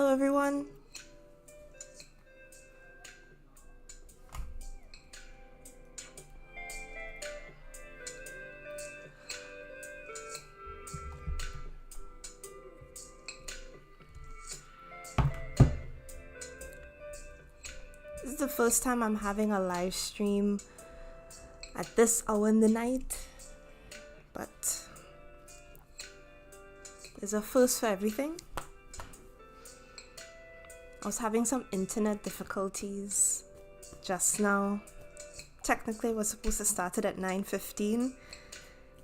Hello everyone. This is the first time I'm having a live stream at this hour in the night, but there's a first for everything. I was having some internet difficulties just now. Technically, it was supposed to start it at 9:15,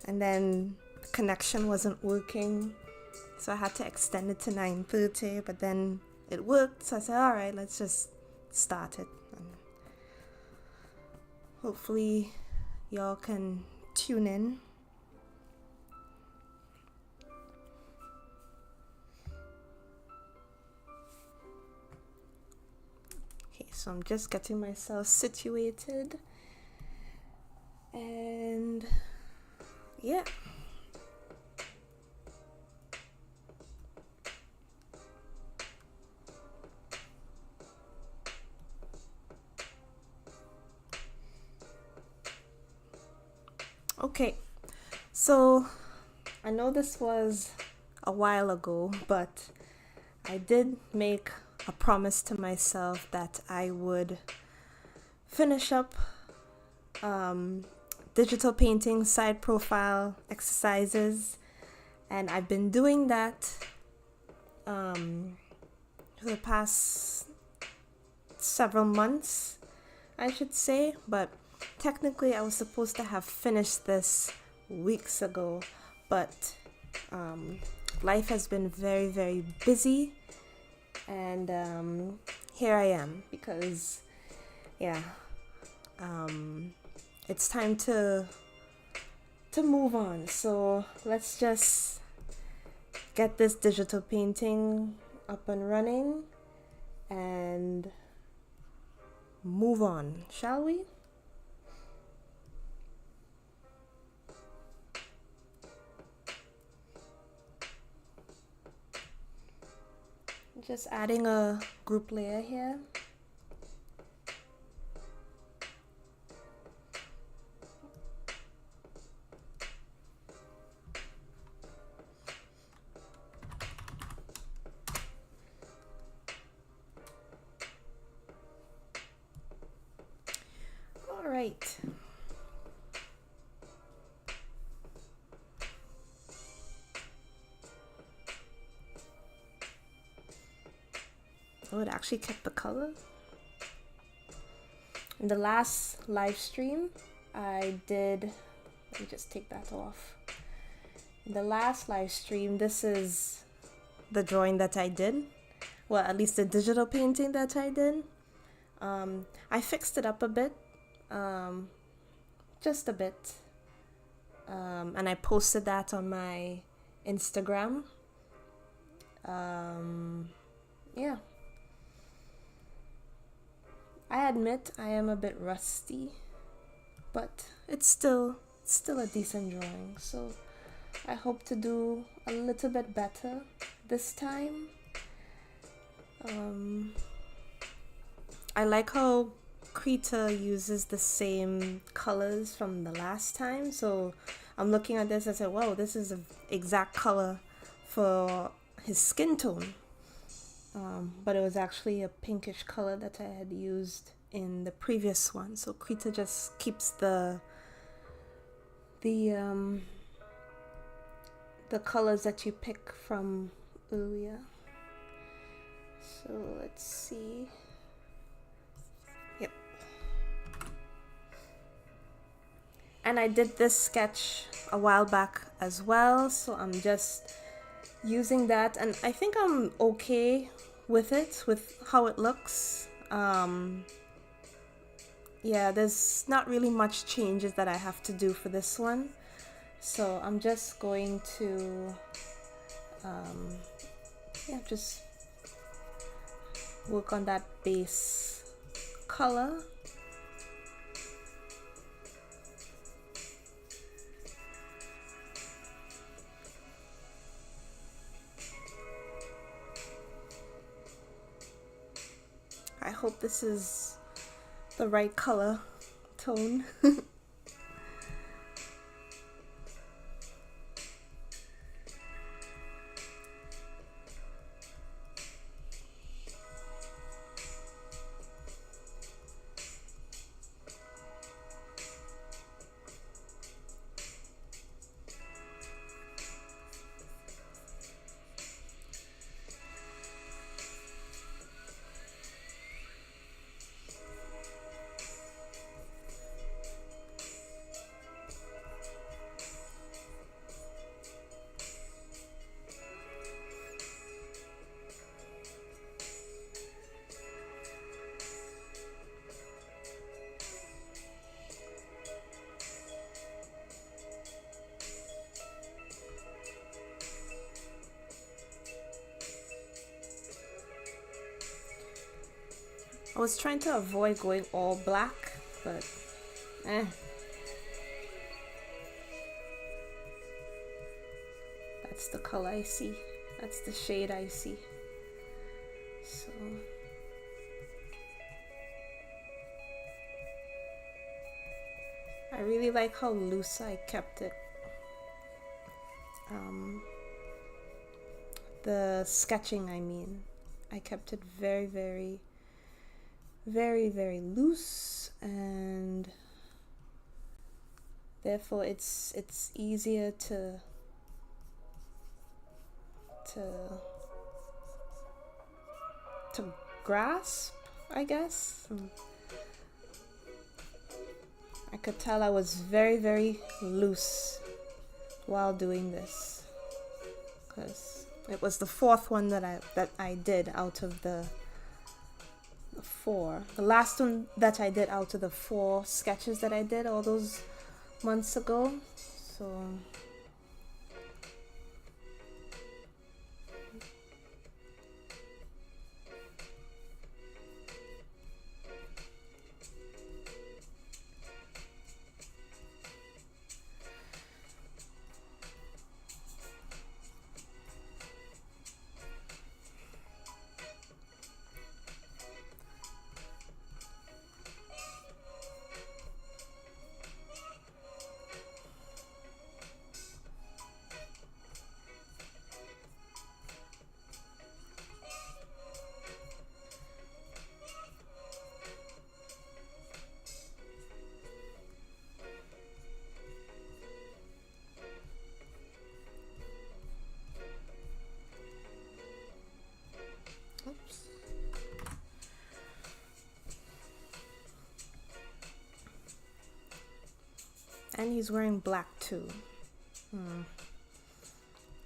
and then the connection wasn't working, so I had to extend it to 9:30, but then it worked, so I said, all right, let's just start it. And hopefully, y'all can tune in. Okay, so I'm just getting myself situated, and yeah. Okay, so I know this was a while ago, but I did make a promise to myself that I would finish up digital painting side profile exercises, and I've been doing that for the past several months, I should say, but technically I was supposed to have finished this weeks ago, but life has been very, very busy, and here I am because it's time to move on. So let's just get this digital painting up and running and move on, shall we? Just adding a group layer here. All right. Oh, it actually kept the color. In the last live stream, I did, let me just take that off. In the last live stream, this is the drawing that I did. Well, at least the digital painting that I did. I fixed it up a bit, just a bit. And I posted that on my Instagram. Yeah. I admit I am a bit rusty, but it's still a decent drawing, so I hope to do a little bit better this time. I like how Krita uses the same colors from the last time, so I'm looking at this and I said, wow, this is the exact color for his skin tone. But it was actually a pinkish color that I had used in the previous one. So Krita just keeps the colors that you pick from earlier. So let's see. Yep. And I did this sketch a while back as well, so I'm just using that, and I think I'm okay with it, with how it looks. Yeah, there's not really much changes that I have to do for this one, so I'm just going to just work on that base color. I hope this is the right color tone. I was trying to avoid going all black, but that's the color I see. That's the shade I see. So I really like how loose I kept it. The sketching, I mean, I kept it very, very, very, very loose, and therefore it's easier to grasp, I guess. I could tell I was very, very loose while doing this, because it was the fourth one that I did out of the four. The last one that I did out of the 4 sketches that I did all those months ago. So and he's wearing black too. I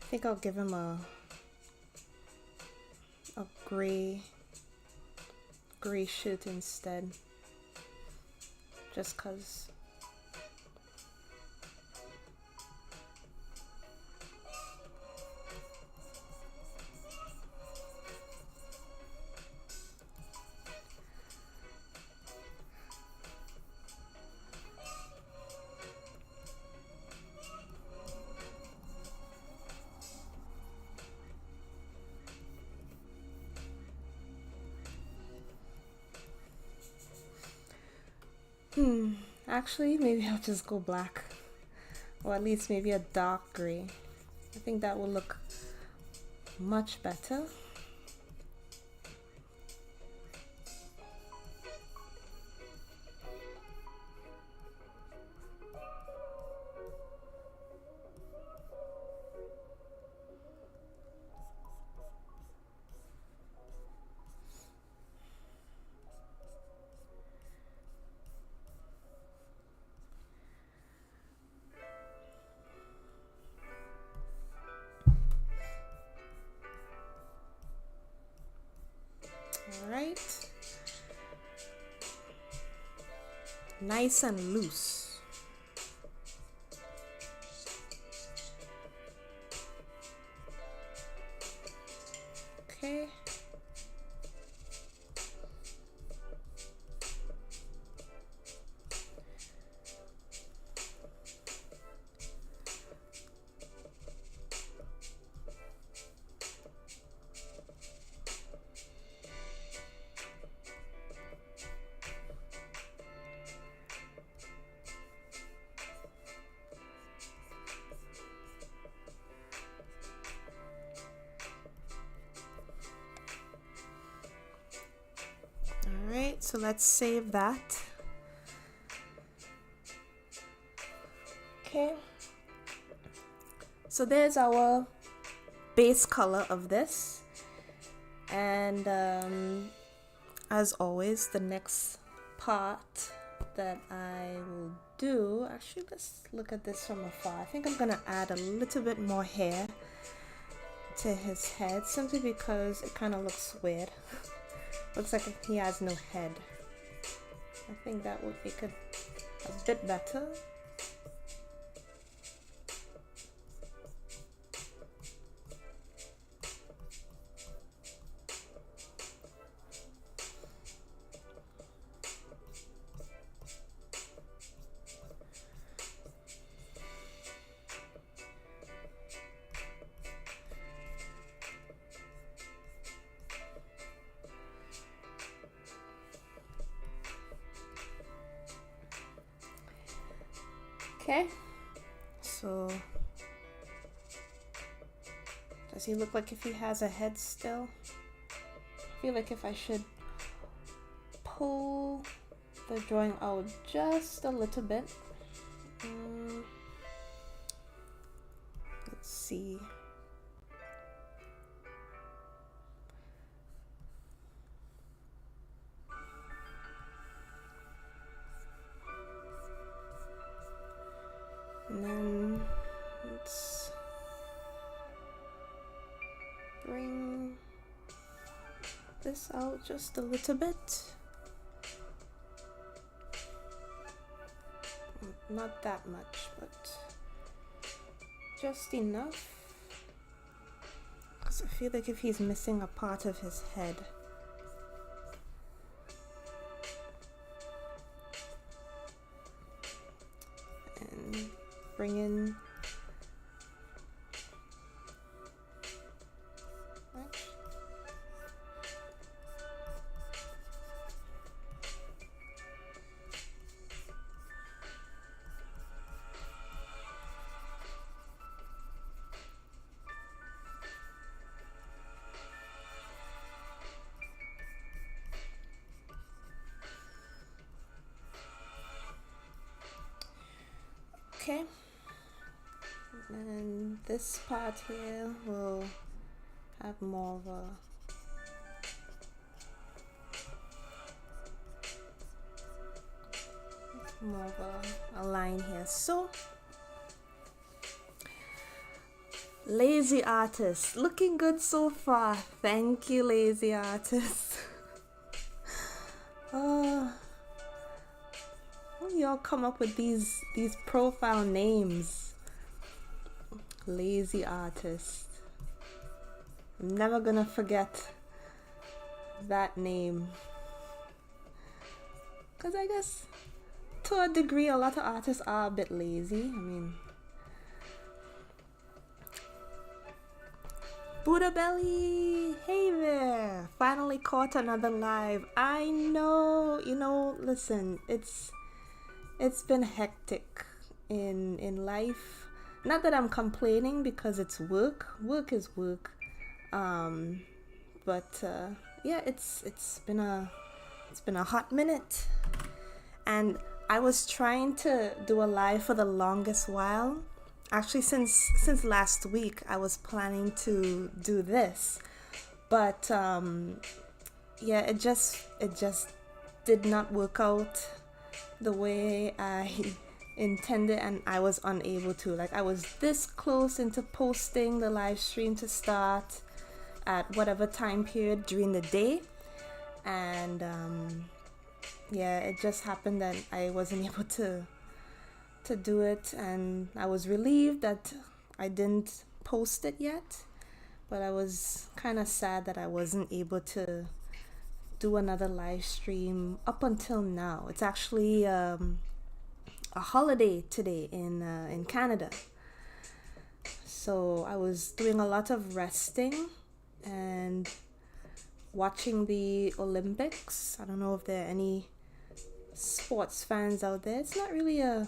think I'll give him a gray shirt instead, just cause. Actually, maybe I'll just go black, or at least maybe a dark gray. I think that will look much better. Alright. Nice and loose. Okay. So let's save that. Okay. So there's our base color of this. And as always, the next part that I will do, actually let's look at this from afar. I think I'm gonna add a little bit more hair to his head simply because it kind of looks weird. Looks like he has no head. I think that would make it a bit better. Okay, so does he look like if he has a head still? I feel like if I should pull the drawing out just a little bit. Let's see. And then let's bring this out just a little bit. Not that much, but just enough. Because I feel like if he's missing a part of his head. And bring in okay. And this part here will have more of a line here. So Lazy Artist, looking good so far. Thank you, Lazy Artist. Y'all come up with these profile names. Lazy Artist. I'm never gonna forget that name. Cause I guess to a degree a lot of artists are a bit lazy. I mean, Buddha Belly, hey there! Finally caught another live. I know, listen, it's been hectic in life. Not that I'm complaining because it's work. Work is work. But yeah, it's been a hot minute. And I was trying to do a live for the longest while. Actually, since last week, I was planning to do this, but yeah, it just did not work out the way I intended, and I was unable to. Like, I was this close into posting the live stream to start at whatever time period during the day, and yeah, it just happened that I wasn't able to do it, and I was relieved that I didn't post it yet, but I was kind of sad that I wasn't able to do another live stream up until now. It's actually a holiday today in Canada, so I was doing a lot of resting and watching the Olympics. I don't know if there are any sports fans out there. It's not really a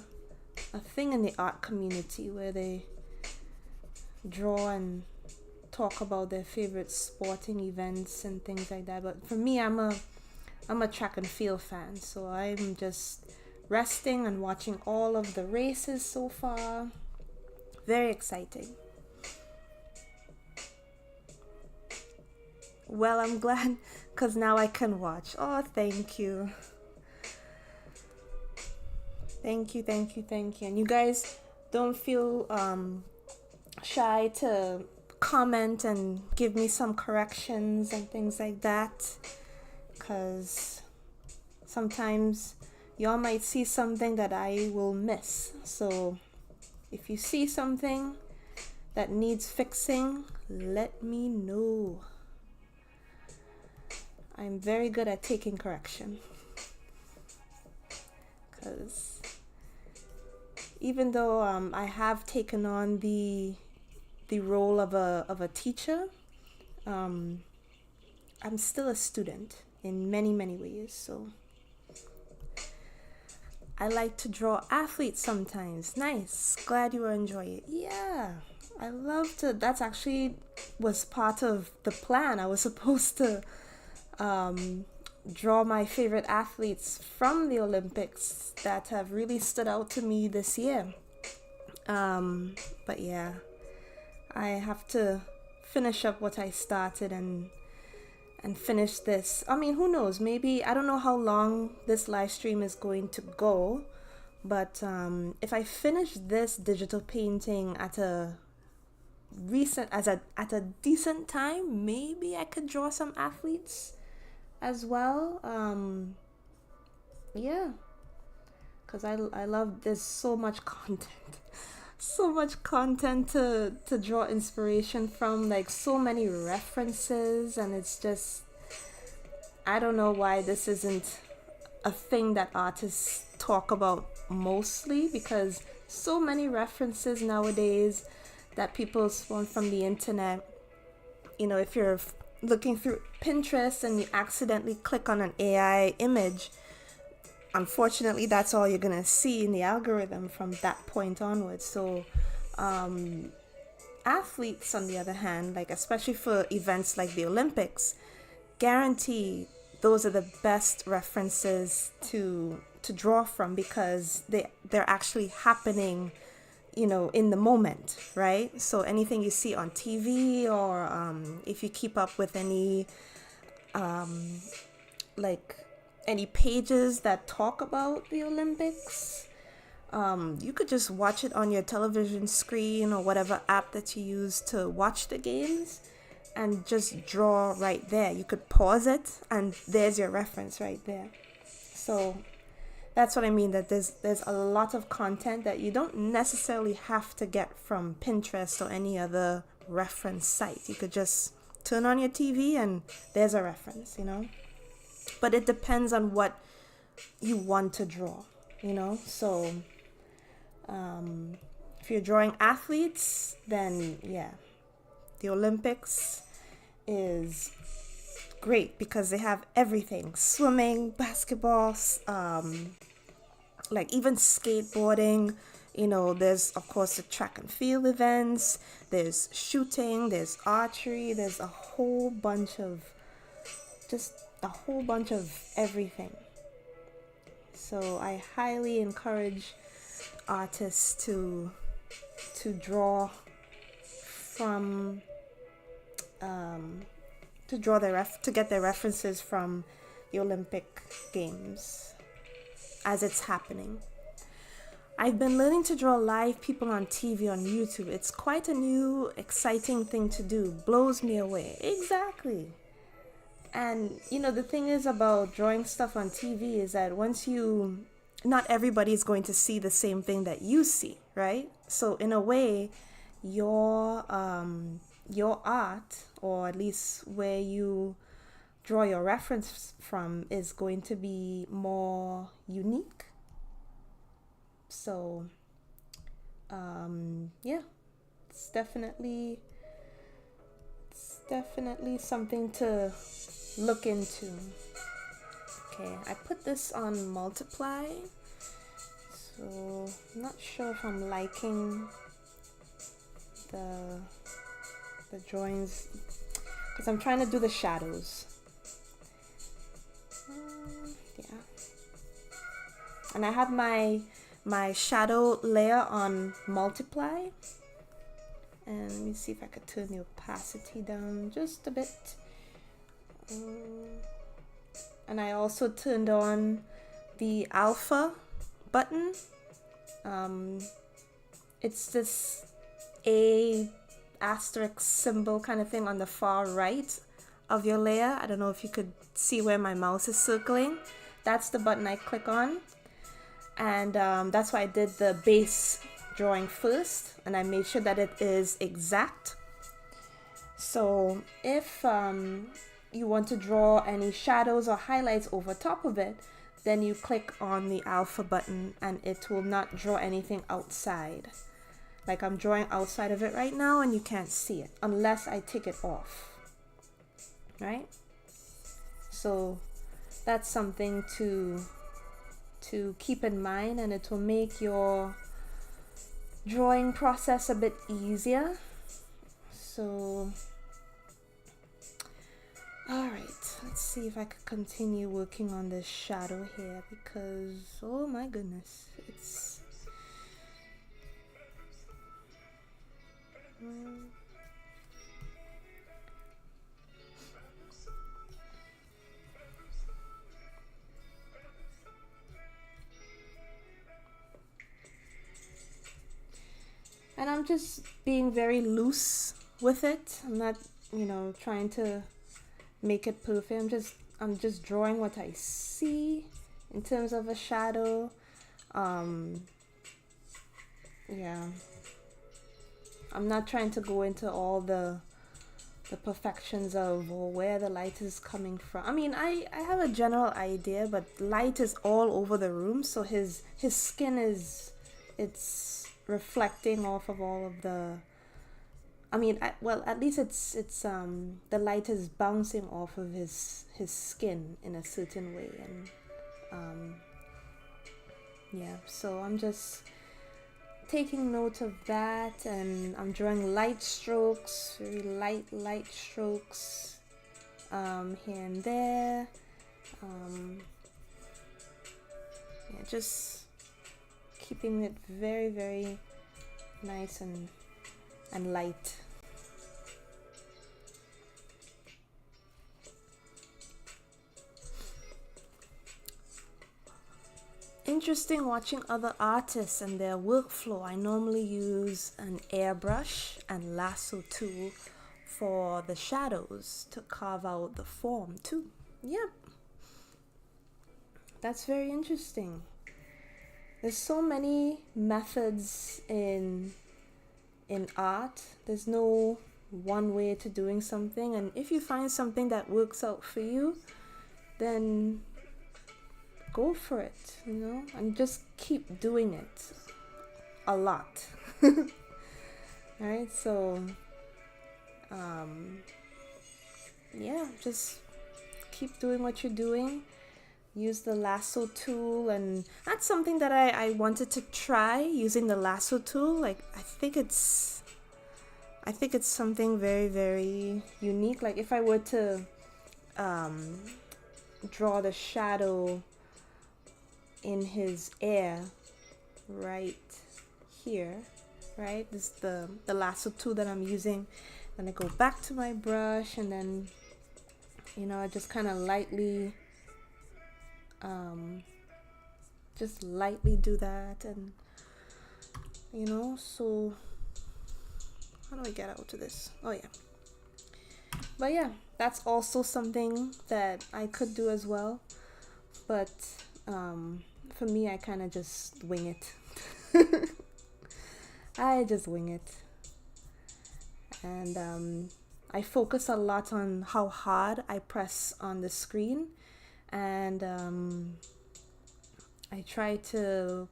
thing in the art community where they draw and talk about their favorite sporting events and things like that. But for me, I'm a I'm a track and field fan, so I'm just resting and watching all of the races so far. Very exciting. Well, I'm glad because now I can watch. Oh, thank you. Thank you, thank you, thank you. And you guys don't feel shy to comment and give me some corrections and things like that, because sometimes y'all might see something that I will miss. So if you see something that needs fixing, let me know. I'm very good at taking correction, because even though I have taken on the role of a teacher, I'm still a student in many ways. So I like to draw athletes sometimes. Nice. Glad you enjoy it. Yeah, I love to. That's actually was part of the plan. I was supposed to draw my favorite athletes from the Olympics that have really stood out to me this year. But yeah, I have to finish up what I started and finish this. I mean, who knows? Maybe I don't know how long this live stream is going to go, but if I finish this digital painting at a decent time, maybe I could draw some athletes as well. Yeah, because I love, there's so much content. So much content to draw inspiration from, like so many references, and it's just, I don't know why this isn't a thing that artists talk about mostly, because so many references nowadays that people spawn from the internet. You know, if you're looking through Pinterest and you accidentally click on an AI image, unfortunately that's all you're gonna see in the algorithm from that point onwards. So athletes, on the other hand, like especially for events like the Olympics, guarantee those are the best references to draw from, because they're actually happening, you know, in the moment, right? So anything you see on TV, or if you keep up with any like any pages that talk about the Olympics, you could just watch it on your television screen or whatever app that you use to watch the games, and just draw right there. You could pause it and there's your reference right there. So that's what I mean, that there's a lot of content that you don't necessarily have to get from Pinterest or any other reference site. You could just turn on your TV and there's a reference, you know. But it depends on what you want to draw, you know. So if you're drawing athletes, then yeah, the Olympics is great because they have everything: swimming, basketball, like even skateboarding. You know, there's of course the track and field events, there's shooting, there's archery, there's a whole bunch of everything. So I highly encourage artists to draw from to get their references from the Olympic Games as it's happening. I've been learning to draw live people on TV on YouTube. It's quite a new, exciting thing to do. Blows me away. Exactly. And, you know, the thing is about drawing stuff on TV is that not everybody is going to see the same thing that you see, right? So in a way, your art, or at least where you draw your reference from, is going to be more unique. So, yeah, it's definitely something to look into. Okay, I put this on multiply, so I'm not sure if I'm liking the drawings, because I'm trying to do the shadows. And I have my shadow layer on multiply. And let me see if I could turn the opacity down just a bit. And I also turned on the alpha button. It's this A asterisk symbol kind of thing on the far right of your layer. I don't know if you could see where my mouse is circling. That's the button I click on. And that's why I did the base drawing first, and I made sure that it is exact. So if you want to draw any shadows or highlights over top of it, then you click on the alpha button and it will not draw anything outside. Like I'm drawing outside of it right now and you can't see it unless I take it off, right? So that's something to keep in mind, and it will make your drawing process a bit easier. So all right, let's see if I could continue working on this shadow here, because oh my goodness, it's and I'm just being very loose with it. I'm not, trying to make it perfect. I'm just drawing what I see in terms of a shadow. Yeah. I'm not trying to go into all the perfections of where the light is coming from. I mean, I have a general idea, but light is all over the room, so his skin it's reflecting off of all of the, I mean, at least it's the light is bouncing off of his skin in a certain way, and yeah, so I'm just taking note of that, and I'm drawing light strokes, very light strokes here and there. Yeah, just keeping it very, very nice and light. Interesting watching other artists and their workflow. I normally use an airbrush and lasso tool for the shadows to carve out the form too. Yep, that's very interesting. There's so many methods in art. There's no one way to doing something, and if you find something that works out for you, then go for it, and just keep doing it a lot. Alright, so yeah, just keep doing what you're doing. Use the lasso tool, and that's something that I wanted to try, using the lasso tool. Like I think it's something very, very unique. Like if I were to draw the shadow in his ear right here, right, this is the lasso tool that I'm using. Then I go back to my brush, and then I just kind of lightly do that, and so how do I get out to this? Oh yeah. But yeah, that's also something that I could do as well, but for me, I kind of just wing it. I just wing it, and I focus a lot on how hard I press on the screen, and I try to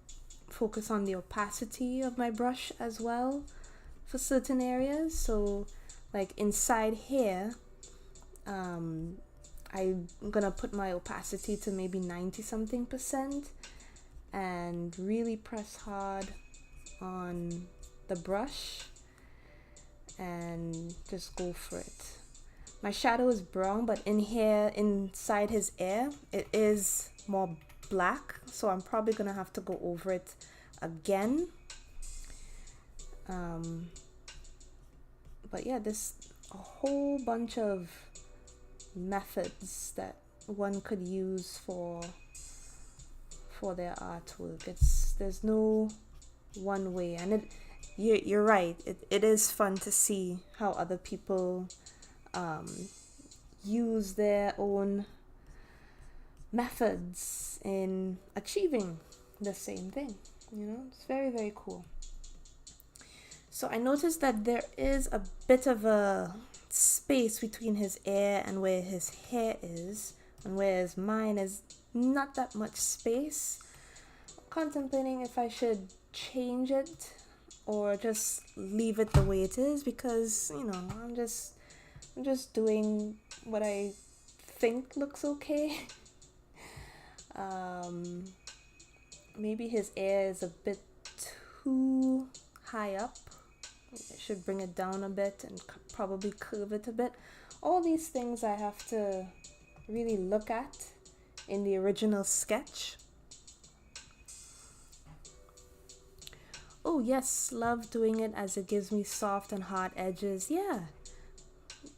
focus on the opacity of my brush as well for certain areas. So like inside here, I'm gonna put my opacity to maybe 90 something percent and really press hard on the brush and just go for it. My shadow is brown, but in here, inside his ear, it is more black, so I'm probably gonna have to go over it again. But yeah, there's a whole bunch of methods that one could use for their artwork. There's no one way, and you're right. It is fun to see how other people use their own methods in achieving the same thing. It's very, very cool. So I noticed that there is a bit of a space between his ear and where his hair is, and whereas mine is not that much space. I'm contemplating if I should change it or just leave it the way it is, because I'm just doing what I think looks okay. Maybe his ear is a bit too high up. I should bring it down a bit and probably curve it a bit. All these things I have to really look at in the original sketch. Oh yes, love doing it as it gives me soft and hard edges. Yeah,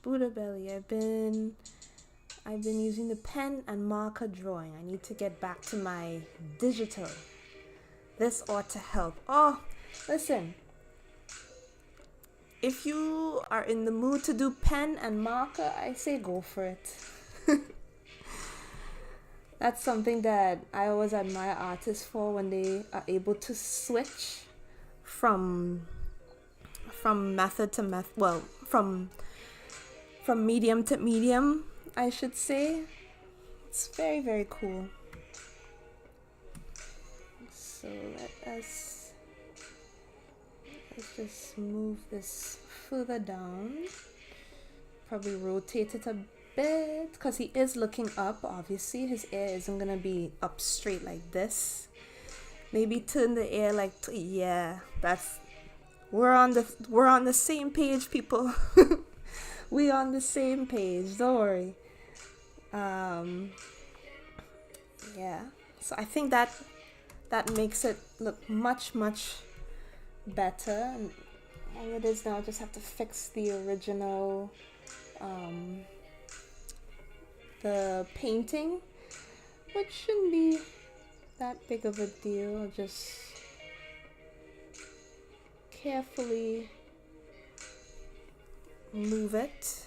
Buddha Belly. I've been using the pen and marker drawing. I need to get back to my digital. This ought to help. Oh, listen. If you are in the mood to do pen and marker, I say go for it. That's something that I always admire artists for, when they are able to switch from method to method. Well, from medium to medium, I should say. It's very, very cool. So let's just move this further down. Probably rotate it a bit, because he is looking up. Obviously his ear isn't gonna be up straight like this. Maybe turn the ear like yeah, we're on the same page, people. We on the same page, don't worry. Yeah, so I think that makes it look much, much better. And all it is now, I just have to fix the original the painting, which shouldn't be that big of a deal. I'll just carefully move it.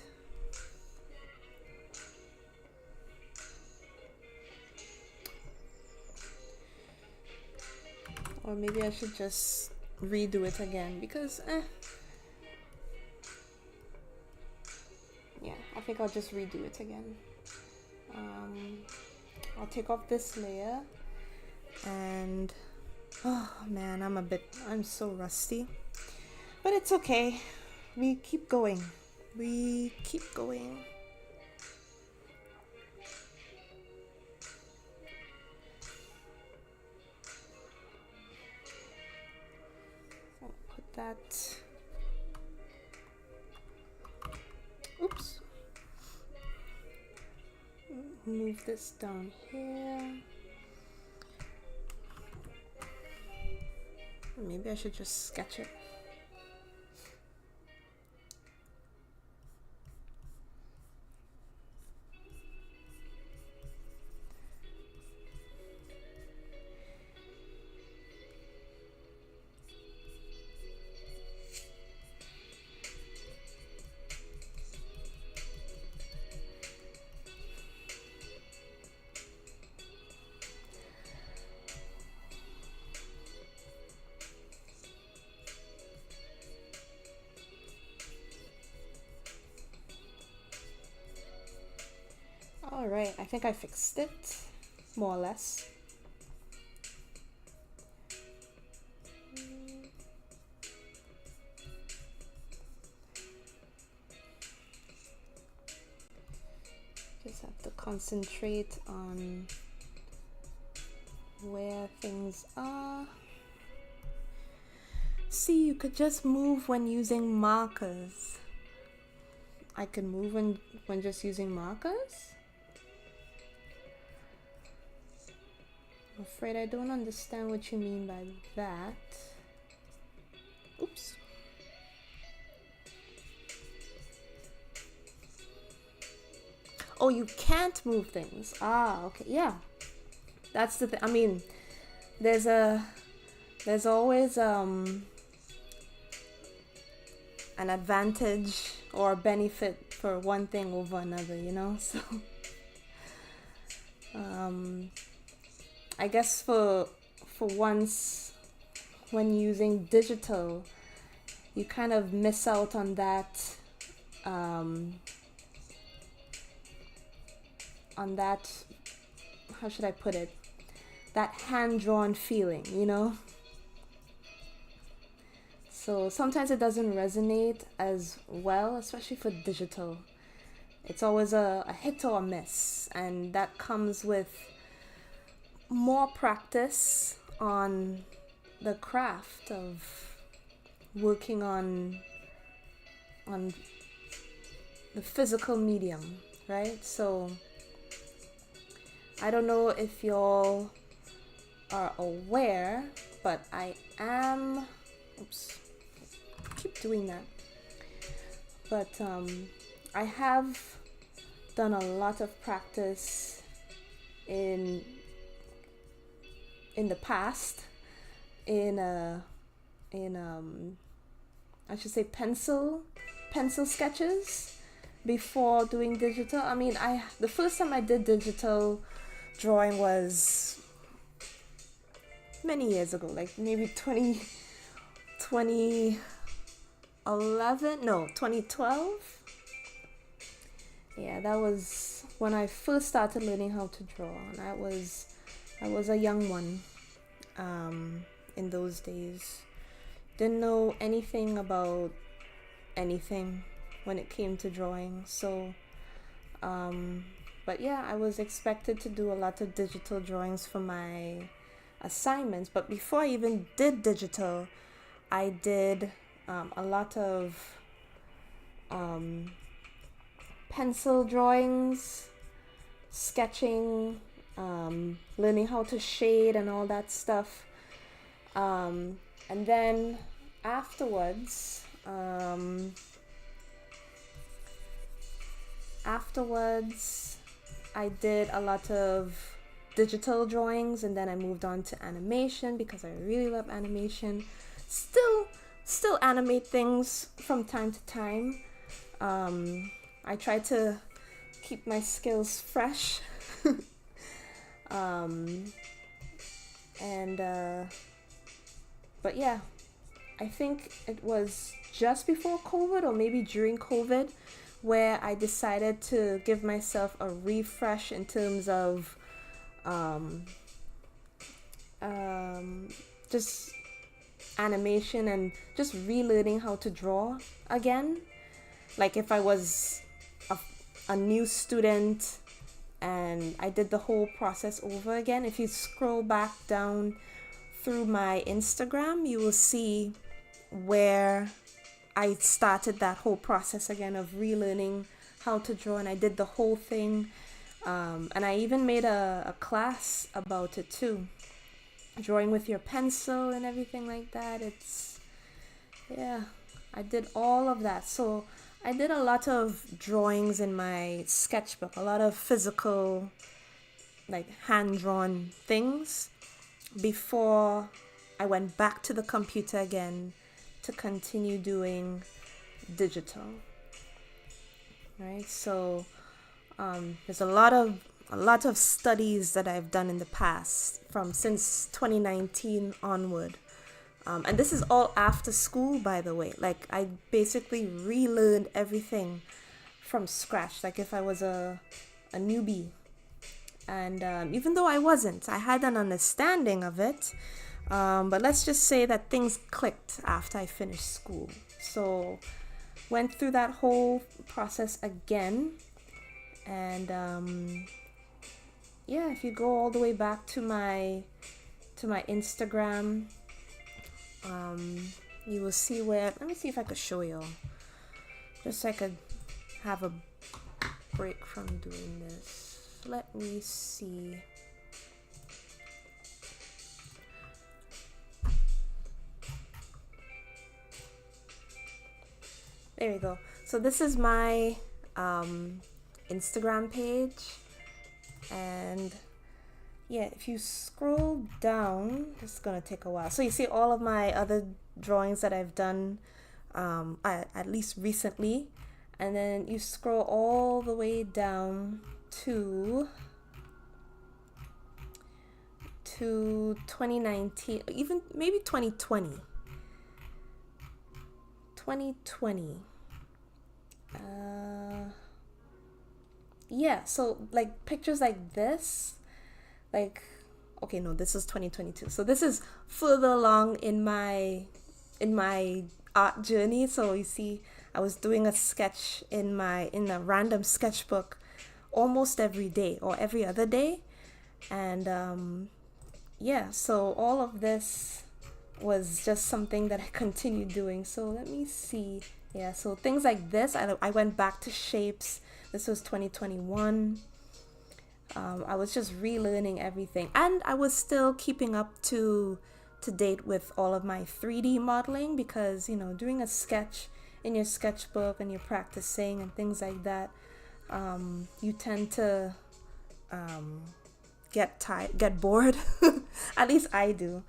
Or maybe I should just redo it again, because yeah, I think I'll just redo it again. I'll take off this layer, and oh man, I'm so rusty, but it's okay. We keep going. I'll put that. Oops. Move this down here. Maybe I should just sketch it. Alright, I think I fixed it, more or less. Just have to concentrate on where things are. See, you could just move when using markers. I can move when just using markers? afraid I don't understand what you mean by that. Oops. Oh, you can't move things. Ah, okay. Yeah. That's the thing. I mean, there's always an advantage or a benefit for one thing over another, you know? So I guess for once when using digital, you kind of miss out on that how should I put it? That hand-drawn feeling, you know? So sometimes it doesn't resonate as well, especially for digital. It's always a hit or a miss, and that comes with more practice on the craft of working on the physical medium, right? So I don't know if y'all are aware, but I am, oops, I keep doing that. But I have done a lot of practice in the past in I should say pencil sketches before doing digital. I mean, the first time I did digital drawing was many years ago, like maybe 2012. Yeah, that was when I first started learning how to draw, and I was a young one in those days. Didn't know anything about anything when it came to drawing. So but yeah, I was expected to do a lot of digital drawings for my assignments. But before I even did digital, I did a lot of pencil drawings, sketching, learning how to shade and all that stuff. And then afterwards, I did a lot of digital drawings, and then I moved on to animation because I really love animation. Still animate things from time to time. I try to keep my skills fresh. But yeah, I think it was just before COVID or maybe during COVID where I decided to give myself a refresh in terms of just animation and just relearning how to draw again. Like if I was a new student and I did the whole process over again. If you scroll back down through my Instagram, you will see where I started that whole process again of relearning how to draw, and I did the whole thing. And I even made a class about it too. Drawing with your pencil and everything like that. I did all of that. So I did a lot of drawings in my sketchbook, a lot of physical, like hand-drawn things before I went back to the computer again to continue doing digital. Right? So there's a lot of studies that I've done in the past since 2019 onward. And this is all after school, by the way. Like, I basically relearned everything from scratch, like if I was a newbie. And even though I wasn't, I had an understanding of it. But let's just say that things clicked after I finished school. So, went through that whole process again. And if you go all the way back to my Instagram, you will see where, let me see if I could show you, just so I could have a break from doing this. Let me see. there we go. So this is my Instagram page, and yeah, if you scroll down, it's gonna take a while. So you see all of my other drawings that I've done, at least recently, and then you scroll all the way down to 2019, even maybe 2020. 2020. Yeah, so like pictures like this, like, okay, no, this is 2022. So this is further along in my art journey. So you see, I was doing a sketch in a random sketchbook almost every day or every other day, and yeah, so all of this was just something that I continued doing. So let me see. Yeah, so things like this, I went back to shapes. This was 2021. I was just relearning everything, and I was still keeping up to date with all of my 3D modeling, because doing a sketch in your sketchbook and you're practicing and things like that, you tend to get bored. At least I do.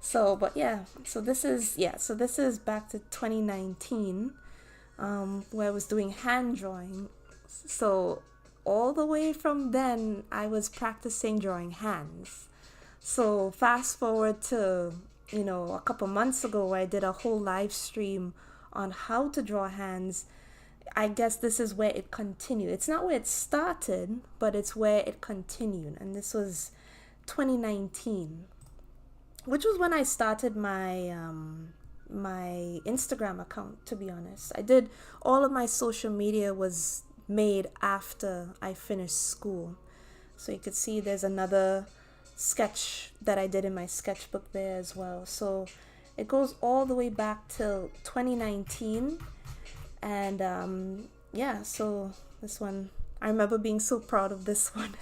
So, but yeah, so this is back to 2019, where I was doing hand drawing. So all the way from then, I was practicing drawing hands. So fast forward to a couple months ago, where I did a whole live stream on how to draw hands. I guess this is where it continued. It's not where it started, but it's where it continued. And this was 2019, which was when I started my my Instagram account, to be honest. I did all of my social media was made after I finished school. So you could see there's another sketch that I did in my sketchbook there as well. So it goes all the way back till 2019. And yeah, so this one, I remember being so proud of this one.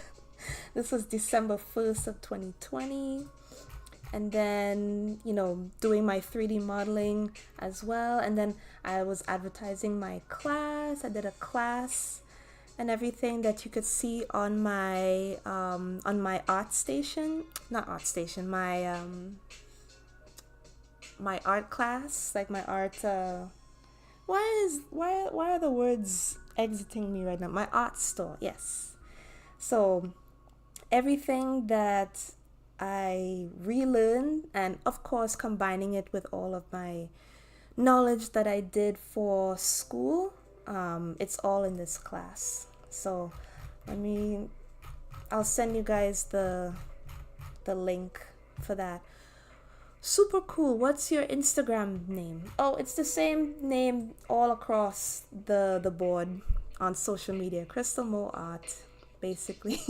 This was December 1st of 2020. And then, doing my 3D modeling as well. And then I was advertising my class. I did a class and everything that you could see on my art station. Not art station, my art class, like my art why are the words exiting me right now? My art store, yes. So everything that I relearned, and of course combining it with all of my knowledge that I did for school, it's all in this class. So I'll send you guys the link for that. Super cool. What's your Instagram name? Oh, it's the same name all across the board on social media. Crystal Mo Art, basically.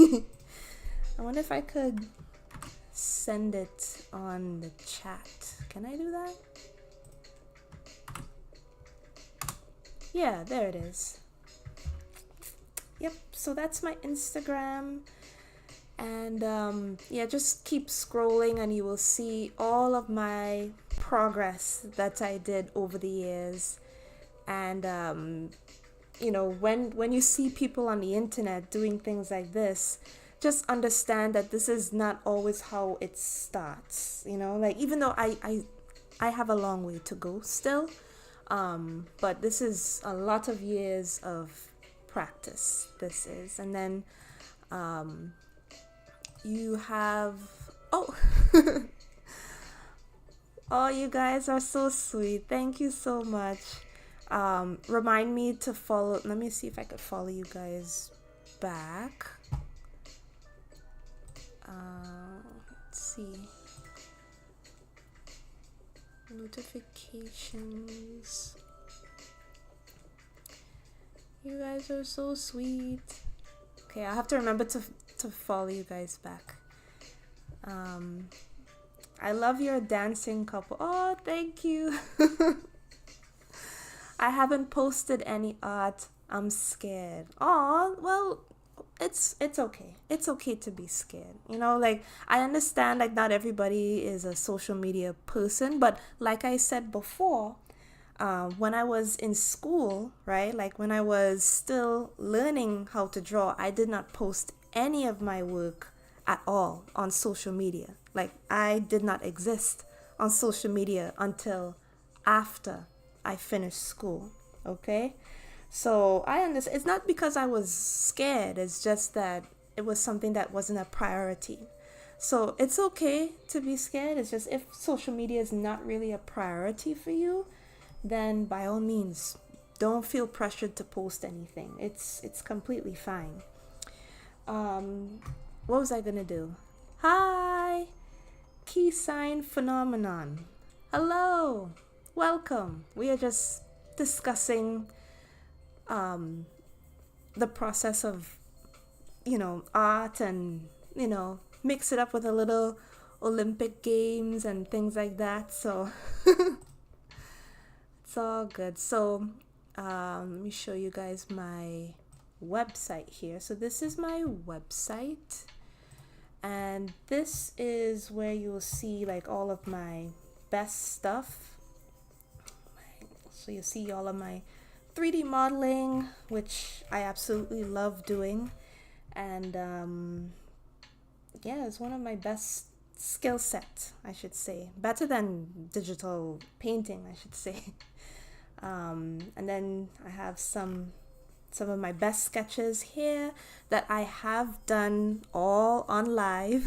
I wonder if I could send it on the chat. Can I do that? Yeah, there it is. Yep, so that's my Instagram. And yeah, just keep scrolling and you will see all of my progress that I did over the years. And when you see people on the internet doing things like this, just understand that this is not always how it starts. Like, even though I have a long way to go still, but this is a lot of years of practice. This is. And then you have oh you guys are so sweet. Thank you so much. Remind me to follow. Let me see if I could follow you guys back. Let's see. Notifications. You guys are so sweet. Okay, I have to remember to follow you guys back. I love your dancing couple. Oh, thank you. I haven't posted any art. I'm scared. Oh, well, it's okay. It's okay to be scared. Like, I understand, like, not everybody is a social media person, but like I said before, When I was in school, right, like when I was still learning how to draw, I did not post any of my work at all on social media. Like I did not exist on social media until after I finished school. Okay, so I understand. It's not because I was scared, it's just that it was something that wasn't a priority. So it's okay to be scared. It's just if social media is not really a priority for you, then by all means, don't feel pressured to post anything. It's completely fine. Um, what was I gonna do? Hi, key sign phenomenon. Hello, welcome. We are just discussing um, the process of art, and mix it up with a little Olympic games and things like that. So it's all good. So let me show you guys my website here. So this is my website, and this is where you'll see like all of my best stuff. So you see all of my 3D modeling, which I absolutely love doing, and yeah, it's one of my best skill set, I should say, better than digital painting, I should say. And then I have some of my best sketches here that I have done all on live.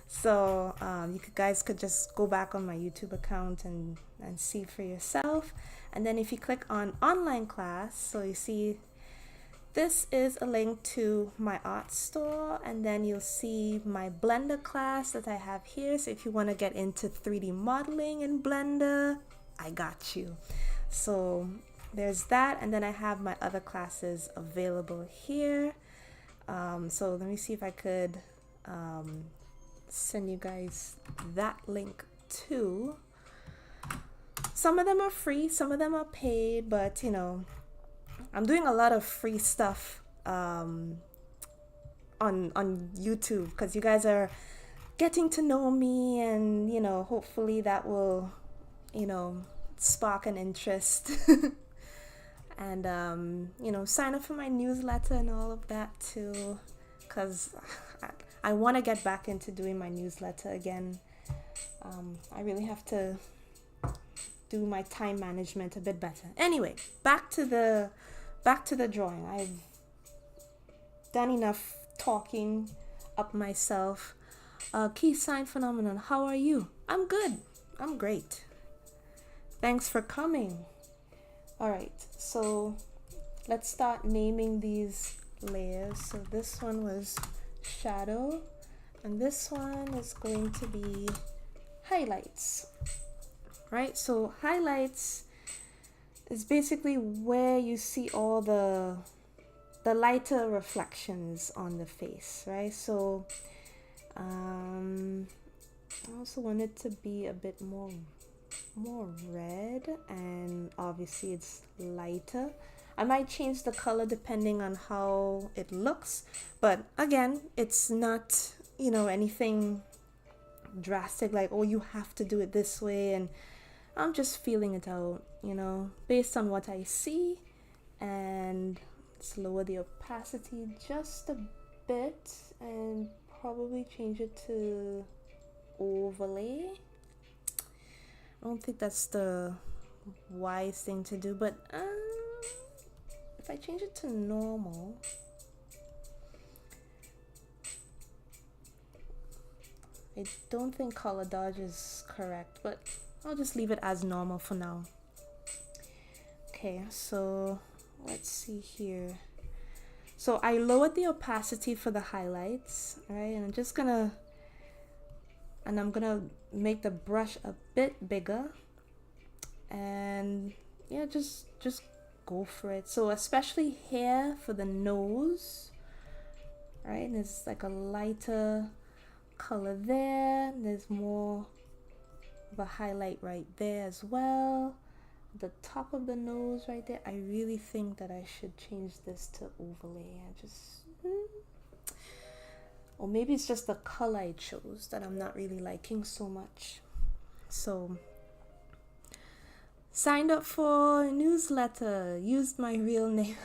So you guys could just go back on my YouTube account and see for yourself. And then if you click on online class, so you see this is a link to my art store, and then you'll see my Blender class that I have here. So if you want to get into 3D modeling in Blender, I got you. So there's that, and then I have my other classes available here. So let me see if I could send you guys that link too. Some of them are free, some of them are paid, but I'm doing a lot of free stuff on YouTube because you guys are getting to know me, and hopefully that will spark an interest. And sign up for my newsletter and all of that too, because I want to get back into doing my newsletter again. I really have to do my time management a bit better. Anyway, back to the drawing. I've done enough talking up myself. Key sign phenomenon, how are you? I'm good. I'm great. Thanks for coming. All right, so let's start naming these layers. So this one was shadow, and this one is going to be highlights. Right, so highlights is basically where you see all the lighter reflections on the face, right? So I also want it to be a bit more red, and obviously it's lighter. I might change the color depending on how it looks, but again, it's not anything drastic like, oh, you have to do it this way, and I'm just feeling it out, based on what I see. And let's lower the opacity just a bit and probably change it to overlay. I don't think that's the wise thing to do, but if I change it to normal, I don't think color dodge is correct, but I'll just leave it as normal for now. Okay, so let's see here. So I lowered the opacity for the highlights, right? And I'm gonna make the brush a bit bigger, and yeah, just go for it. So especially here for the nose, right? And it's like a lighter color there. There's more of a highlight right there as well. The top of the nose right there, I really think that I should change this to overlay. Or maybe it's just the color I chose that I'm not really liking so much. So Signed up for a newsletter, used my real name.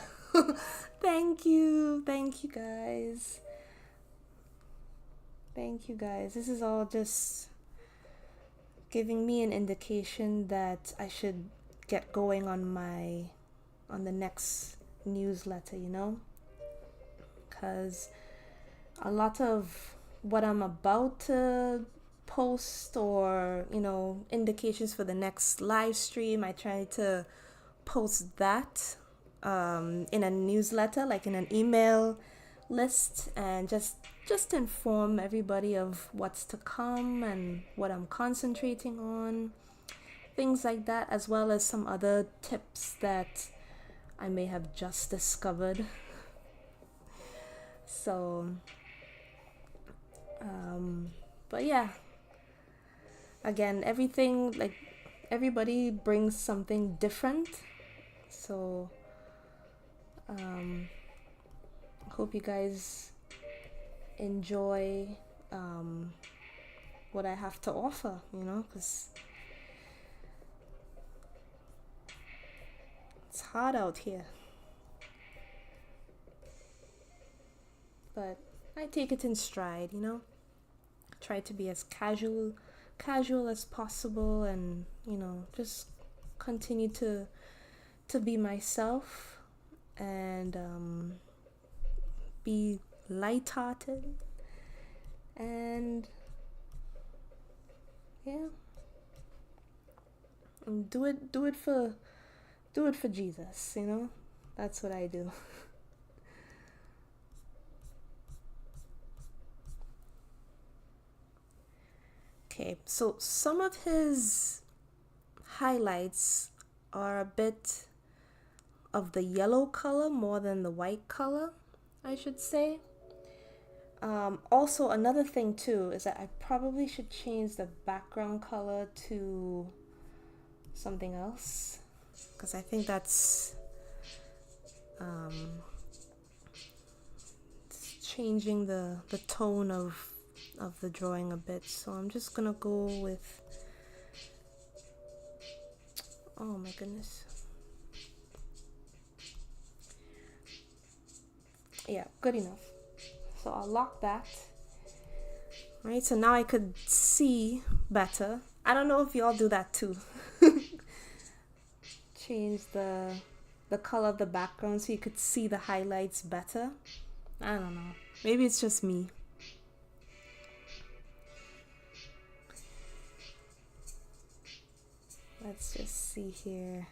Thank you guys. Thank you guys. This is all just giving me an indication that I should get going on the next newsletter, you know? Because a lot of what I'm about to post, or indications for the next live stream, I try to post that in a newsletter, like in an email list, and just inform everybody of what's to come and what I'm concentrating on, things like that, as well as some other tips that I may have just discovered. So but yeah, again, everything, like, everybody brings something different. So hope you guys enjoy what I have to offer, because it's hard out here. But I take it in stride, try to be as casual as possible, and just continue to be myself, and be light-hearted, and yeah, and do it for Jesus, that's what I do. Okay, so some of his highlights are a bit of the yellow color more than the white color, I should say. Also, another thing too is that I probably should change the background color to something else, because I think that's changing the tone of the drawing a bit. So I'm just gonna go with, oh my goodness, yeah, good enough. So I'll lock that. Right, so now I could see better. I don't know if y'all do that too. Change the color of the background so you could see the highlights better. I don't know. Maybe it's just me. Let's just see here.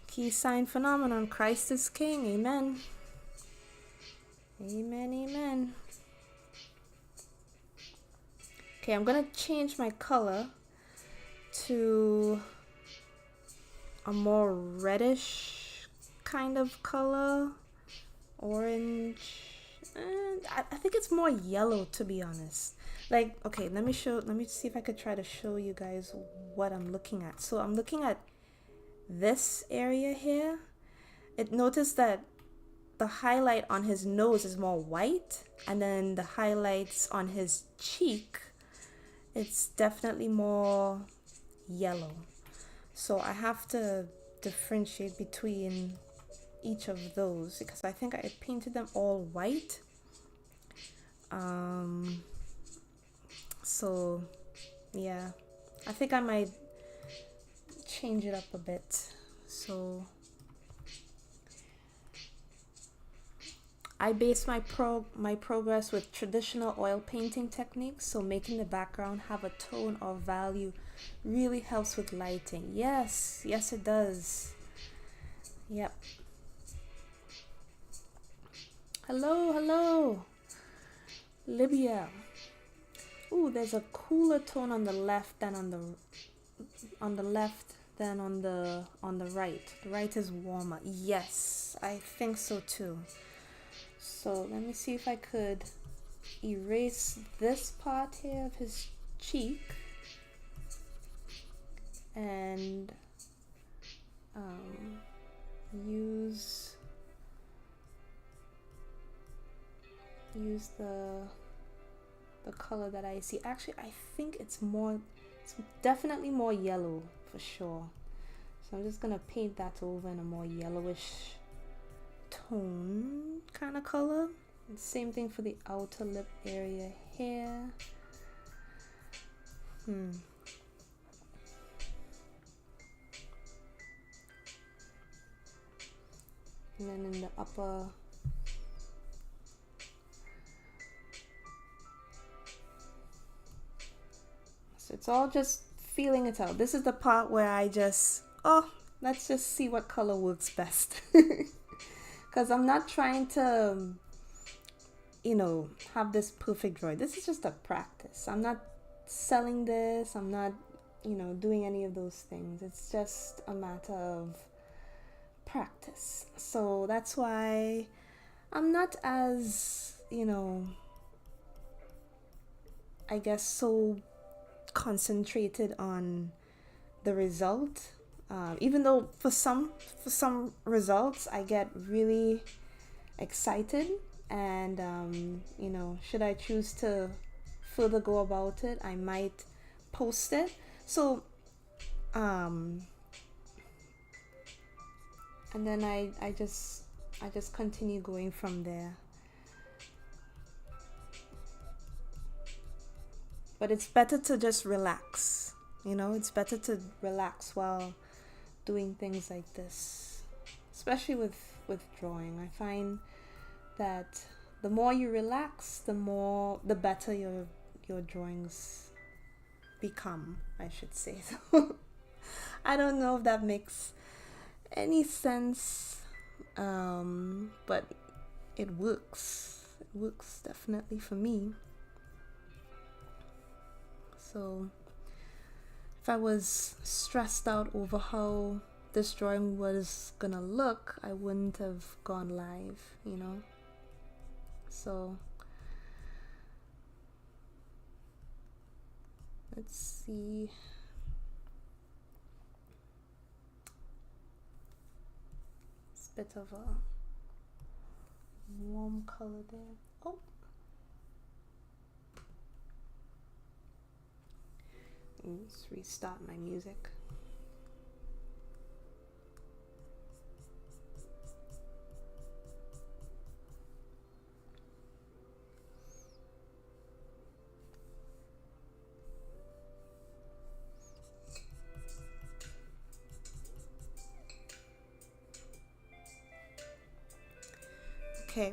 Key sign phenomenon. Christ is King. Amen. Amen, amen. Okay, I'm gonna change my color to a more reddish kind of color. Orange. I think it's more yellow, to be honest. Like, okay, let me see if I could try to show you guys what I'm looking at. So I'm looking at this area here. Notice that the highlight on his nose is more white, and then the highlights on his cheek, it's definitely more yellow. So I have to differentiate between each of those, because I think I painted them all white. So yeah, I think I might change it up a bit. So I base my progress with traditional oil painting techniques, so making the background have a tone or value really helps with lighting. Yes it does. Yep. Hello Libya. Ooh, there's a cooler tone on the left than on the right. The right is warmer. Yes, I think so too. So let me see if I could erase this part here of his cheek and use the color that I see. Actually, I think it's more It's definitely more yellow for sure. So I'm just gonna paint that over in a more yellowish tone kind of color. And same thing for the outer lip area here. And then in the upper, so it's all just feeling it out. This is the part where I just, let's just see what color works best. Because I'm not trying to, have this perfect drawing. This is just a practice. I'm not selling this. I'm not, doing any of those things. It's just a matter of practice. So that's why I'm not as, I guess so concentrated on the result. Even though for some results I get really excited, and should I choose to further go about it, I might post it. So and then I just continue going from there. But it's better to just relax. It's better to relax while doing things like this, especially with drawing. I find that the more you relax, the better your drawings become, I should say. So I don't know if that makes any sense, but it works. It works definitely for me. So if I was stressed out over how this drawing was gonna look, I wouldn't have gone live, So let's see. It's a bit of a warm color there. Oh. Let's restart my music. Okay.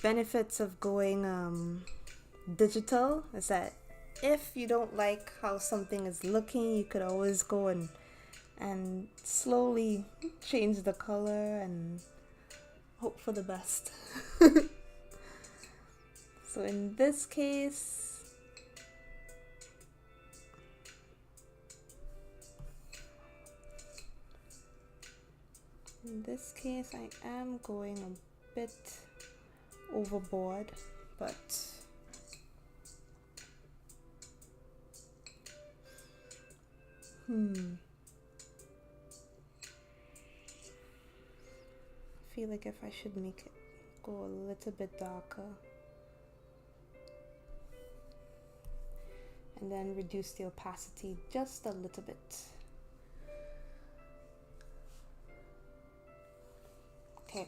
Benefits of going digital is that if you don't like how something is looking, you could always go and slowly change the color and hope for the best. So in this case, I am going a bit overboard, but I feel like if I should make it go a little bit darker and then reduce the opacity just a little bit. Okay.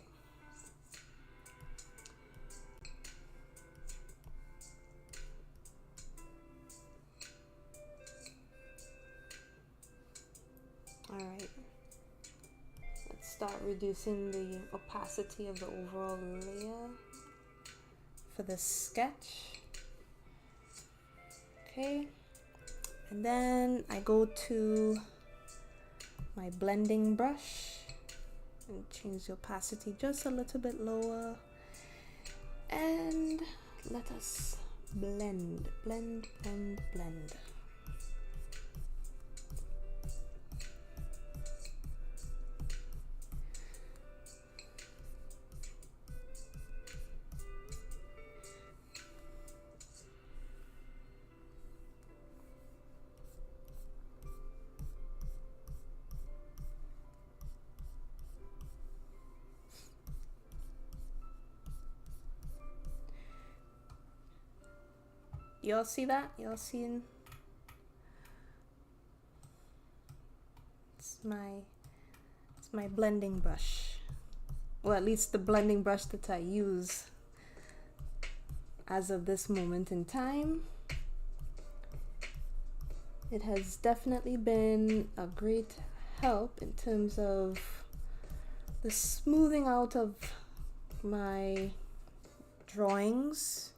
Alright. Let's start reducing the opacity of the overall layer for the sketch. Okay. And then I go to my blending brush and change the opacity just a little bit lower, and let us blend. Y'all see that? Y'all seen? It's my blending brush. Well, at least the blending brush that I use as of this moment in time. It has definitely been a great help in terms of the smoothing out of my drawings.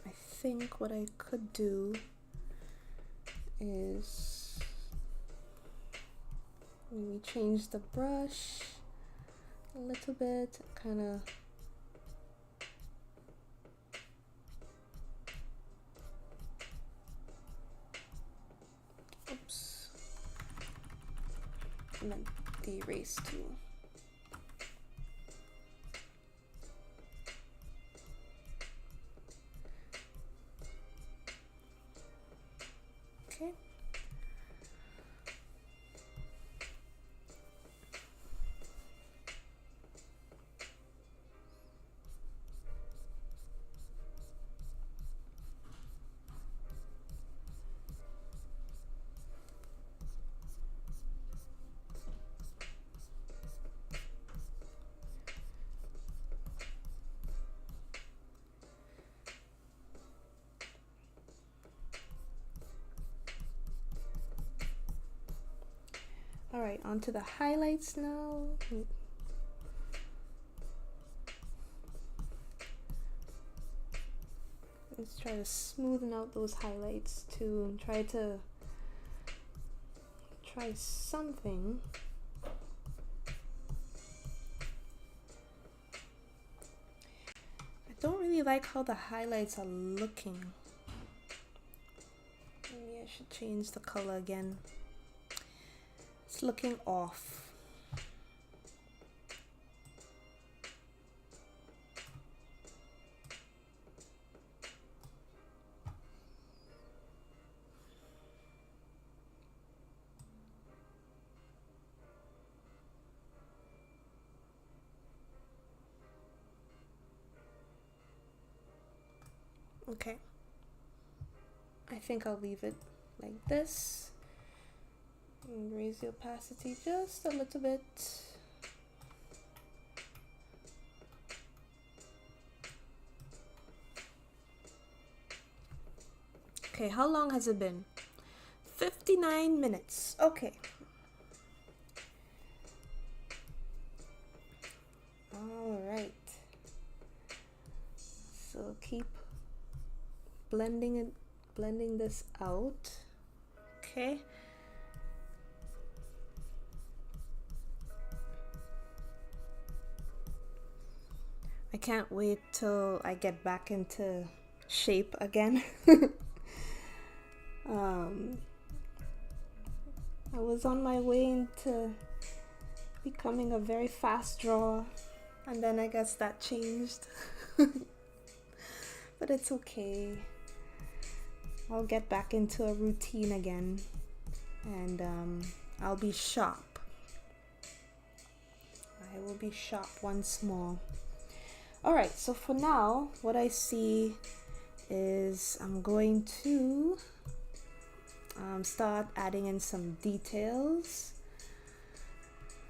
I think what I could do is maybe change the brush a little bit, kind of and then the erase tool. Okay. All right, on to the highlights now. Let's try to smoothen out those highlights too and try something. I don't really like how the highlights are looking. Maybe I should change the color again. It's looking off. Okay. I think I'll leave it like this. And raise the opacity just a little bit. Okay, how long has it been? 59 minutes. Okay. All right. So keep blending this out. Okay. I can't wait till I get back into shape again. I was on my way into becoming a very fast drawer, and then I guess that changed. But it's okay. I'll get back into a routine again, and I'll be sharp. I will be sharp once more. Alright, so for now, what I see is I'm going to start adding in some details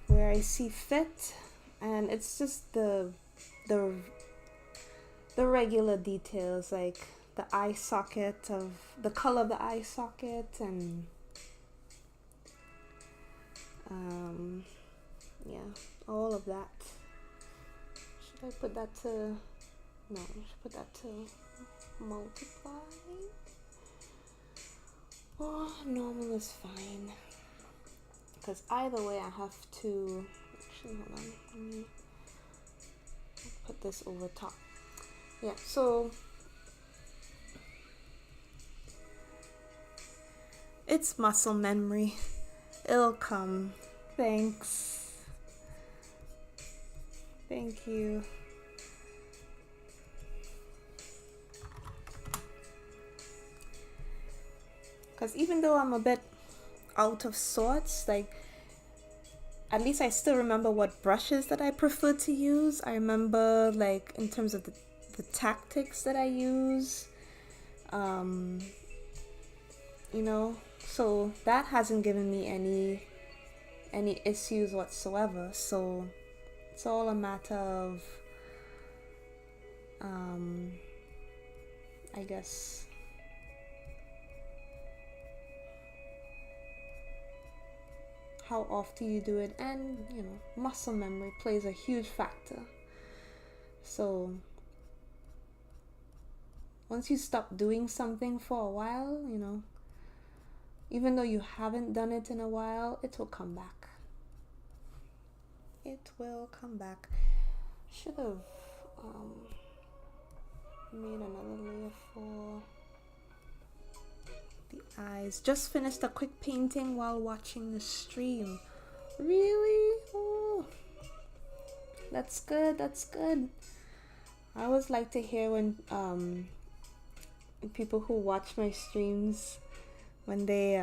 where I see fit, and it's just the regular details, like the eye socket, of the color of the eye socket, and yeah, all of that. Should I put that to, no, I should put that to multiply, or normal is fine, because either way I have to, actually hold on, let me put this over top. Yeah, so it's muscle memory, it'll come. Thanks, thank you. Because even though I'm a bit out of sorts, like, at least I still remember what brushes that I prefer to use. I remember, like, in terms of the the tactics that I use. You know, so that hasn't given me any issues whatsoever. So it's all a matter of I guess how often you do it, and you know, muscle memory plays a huge factor. So once you stop doing something for a while, you know, even though you haven't done it in a while, it will come back. It will come back. Should have made another layer for the eyes. Just finished a quick painting while watching the stream. Really? Oh, that's good. That's good. I always like to hear when people who watch my streams, when they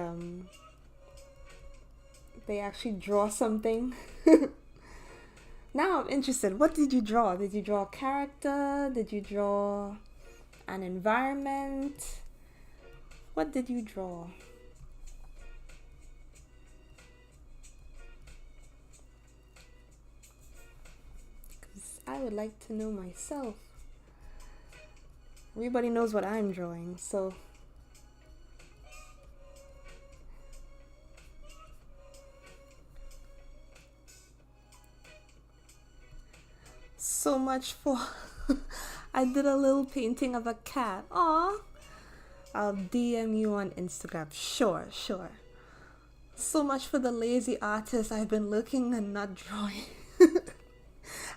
actually draw something. Now I'm interested. What did you draw? Did you draw a character? Did you draw an environment? What did you draw? Because I would like to know myself. Everybody knows what I'm drawing, so so much for I did a little painting of a cat. Aw. I'll DM you on Instagram. Sure. So much for the lazy artist. I've been looking and not drawing.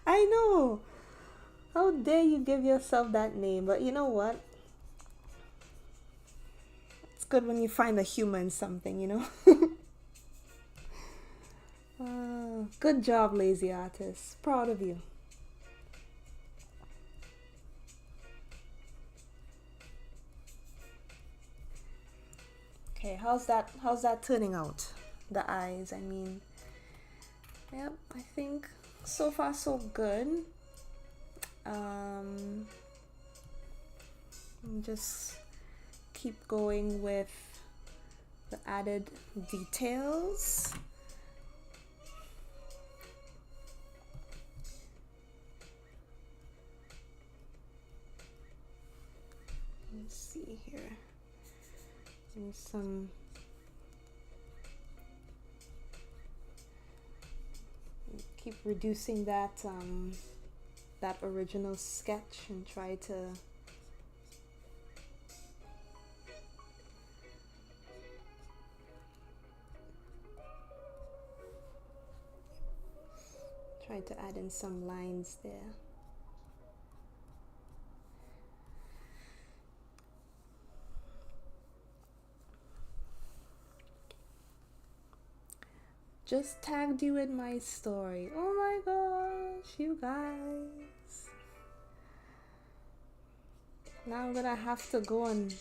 I know. How dare you give yourself that name? But you know what? It's good when you find the humor in something, you know? Good job, lazy artist. Proud of you. Okay, how's that turning out? The eyes, I mean. Yep, I think so far so good. Just keep going with the added details. Let's see here. There's some keep reducing that that original sketch and try to add in some lines there. Just tagged you in my story. Oh my gosh, you guys. Now I'm gonna have to go on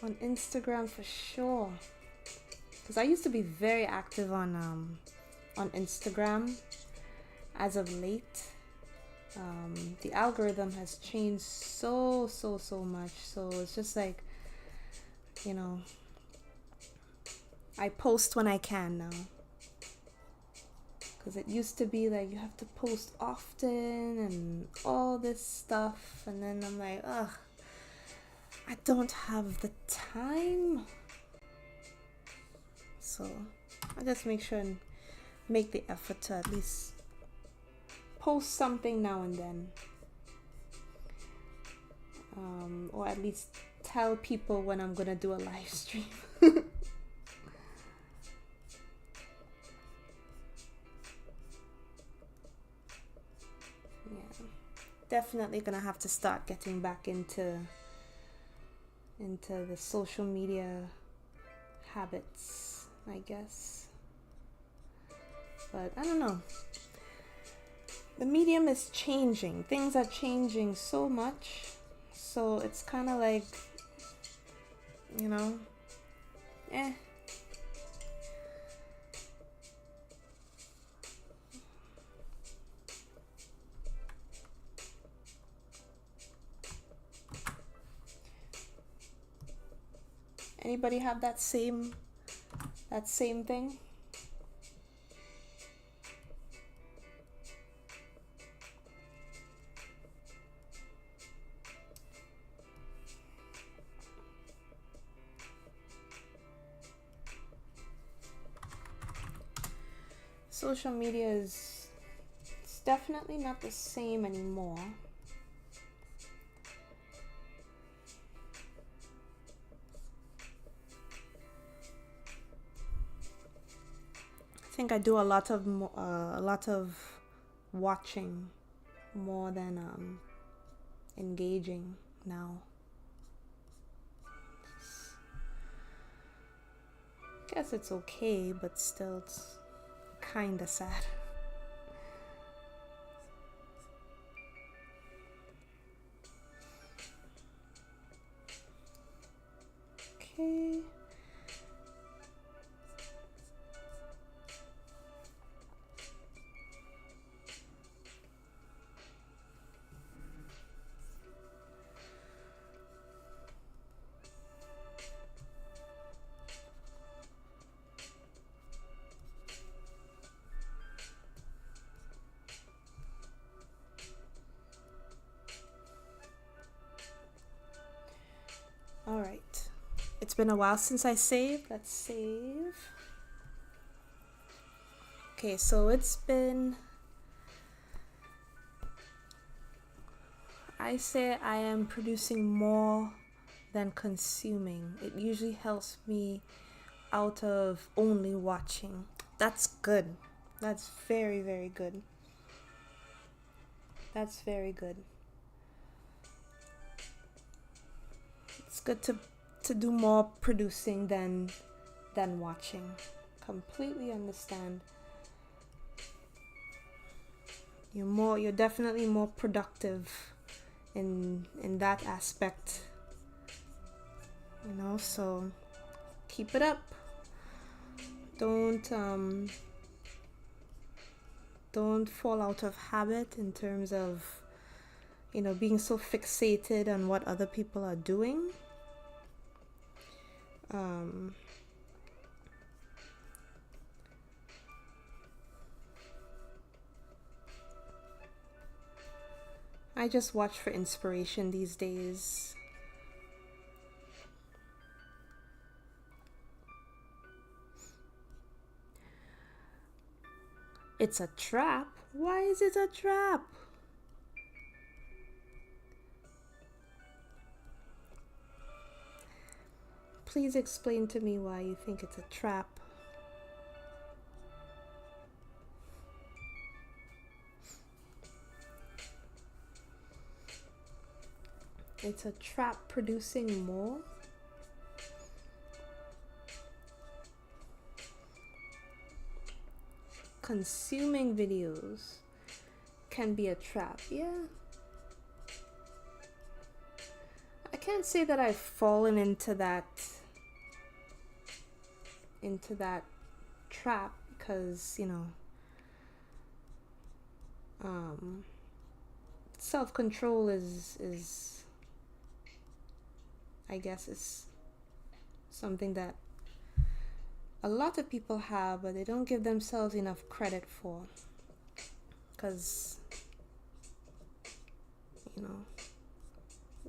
Instagram for sure. Because I used to be very active on Instagram. As of late, the algorithm has changed so much. So it's just like, you know, I post when I can now. Because it used to be like you have to post often and all this stuff. And then I'm like, ugh, I don't have the time. So I just make sure and make the effort to at least post something now and then. Or at least tell people when I'm gonna do a live stream. Definitely gonna have to start getting back into the social media habits, I guess. But I don't know. The medium is changing. Things are changing so much. So it's kind of like, you know, Anybody have that same thing? Social media is, it's definitely not the same anymore. I think I do a lot of watching more than engaging now. Guess it's okay, but still it's kinda sad. Okay. All right. It's been a while since I saved. Let's save. Okay, so it's been, I say I am producing more than consuming. It usually helps me out of only watching. That's good. That's very, very good. That's very good. It's good to do more producing than watching. Completely understand. You're definitely more productive in that aspect. You know, so keep it up. Don't fall out of habit in terms of, you know, being so fixated on what other people are doing. I just watch for inspiration these days. It's a trap? Why is it a trap? Please explain to me why you think it's a trap. It's a trap producing more? Consuming videos can be a trap, yeah. I can't say that I've fallen into that trap because, you know, self-control is I guess is something that a lot of people have, but they don't give themselves enough credit for, because, you know,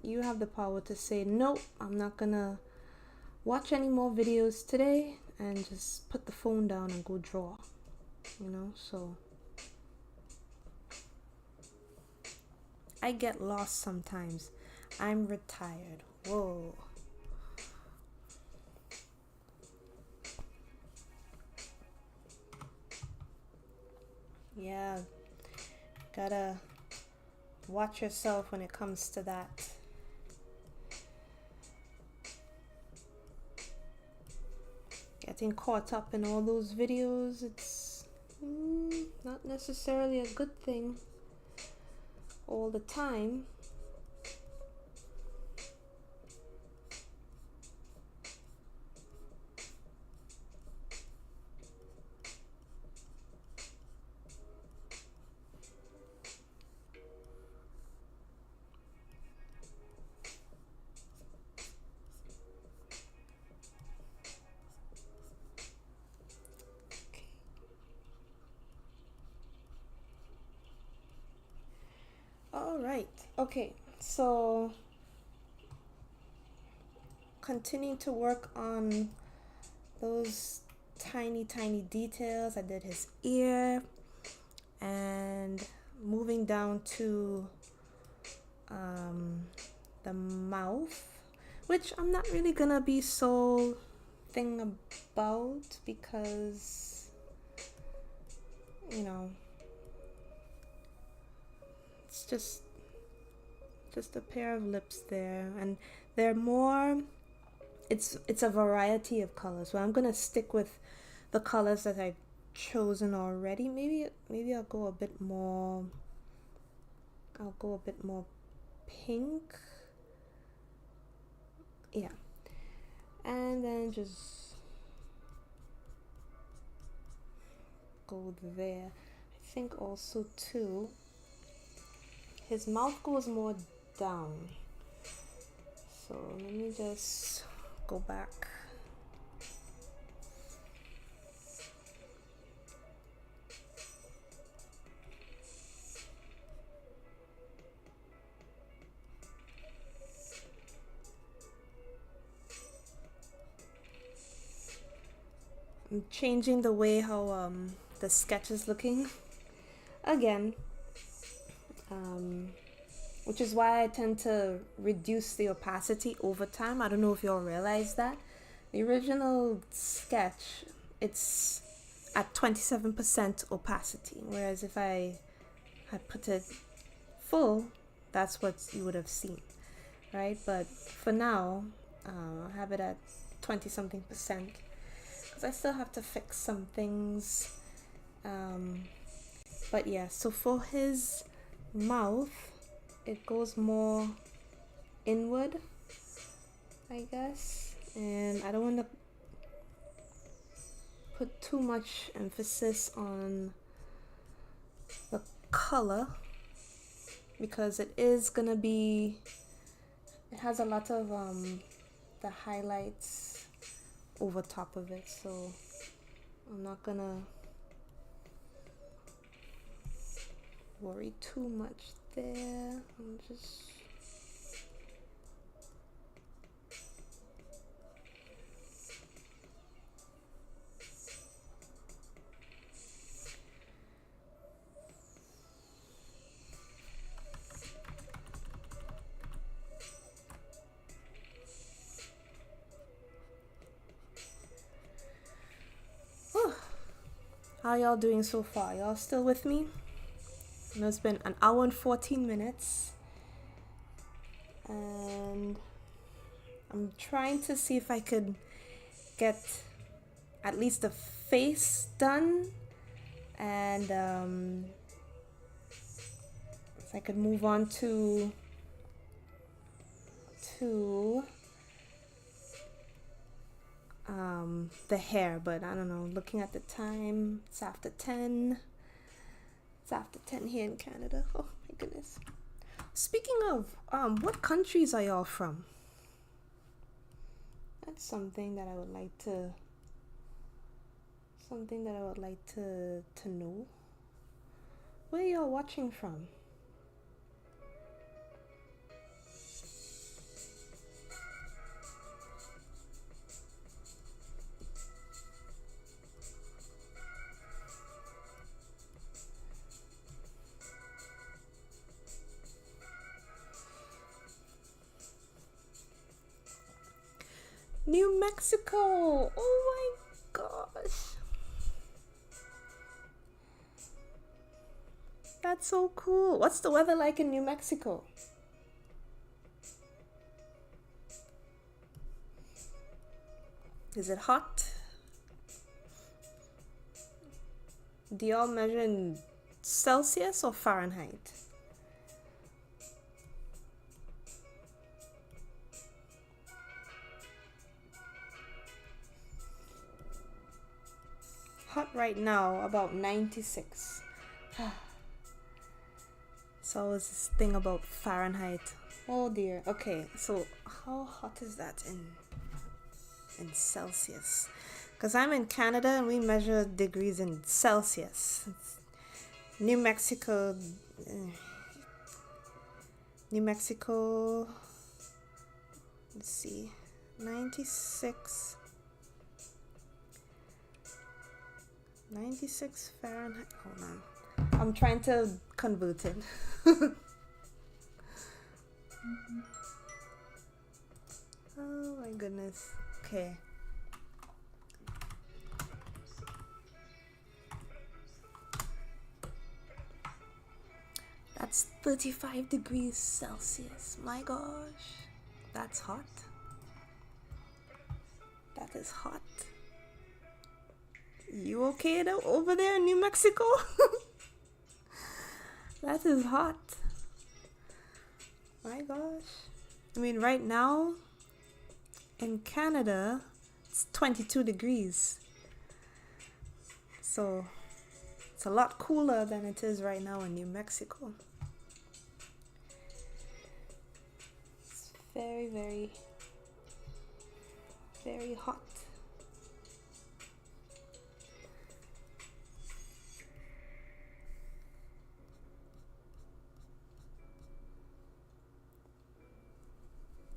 you have the power to say, nope, I'm not gonna watch any more videos today, and just put the phone down and go draw, you know. So I get lost sometimes. I'm retired. Whoa. Yeah, gotta watch yourself when it comes to that. Getting caught up in all those videos, it's not necessarily a good thing all the time. All right. Okay. So continuing to work on those tiny, tiny details. I did his ear, and moving down to the mouth, which I'm not really gonna be so thing about because, you know, it's just a pair of lips there, and they're more, it's a variety of colors. So I'm gonna stick with the colors that I've chosen already. Maybe I'll go a bit more, pink. Yeah. And then just go there. I think also too, his mouth goes more down. So let me just go back. I'm changing the way how the sketch is looking again, which is why I tend to reduce the opacity over time. I don't know if you all realize that. The original sketch, it's at 27% opacity, whereas if I had put it full, that's what you would have seen, right? But for now, I have it at 20 something percent because I still have to fix some things. But yeah, so for his mouth, it goes more inward, I guess, and I don't want to put too much emphasis on the color because it has a lot of the highlights over top of it, so I'm not gonna worry too much there. I'm just how y'all doing so far? Y'all still with me? I know it's been an hour and 14 minutes. And I'm trying to see if I could get at least the face done. And if I could move on to the hair, but I don't know, looking at the time, it's after 10. It's after 10 here in Canada. Oh my goodness. Speaking of, what countries are y'all from? That's something that I would like to know. Where y'all watching from? New Mexico! Oh my gosh! That's so cool. What's the weather like in New Mexico? Is it hot? Do y'all measure in Celsius or Fahrenheit? Hot right now, about 96. It's always this thing about Fahrenheit. Oh dear. Okay, so how hot is that in Celsius? Because I'm in Canada and we measure degrees in Celsius. New Mexico, New Mexico, let's see, 96 Fahrenheit. Hold on, I'm trying to convert it. Oh my goodness. Okay. That's 35 degrees Celsius. My gosh. That's hot. That is hot. You okay over there in New Mexico? That is hot. My gosh. I mean, right now in Canada, it's 22 degrees. So it's a lot cooler than it is right now in New Mexico. It's very, very, very hot.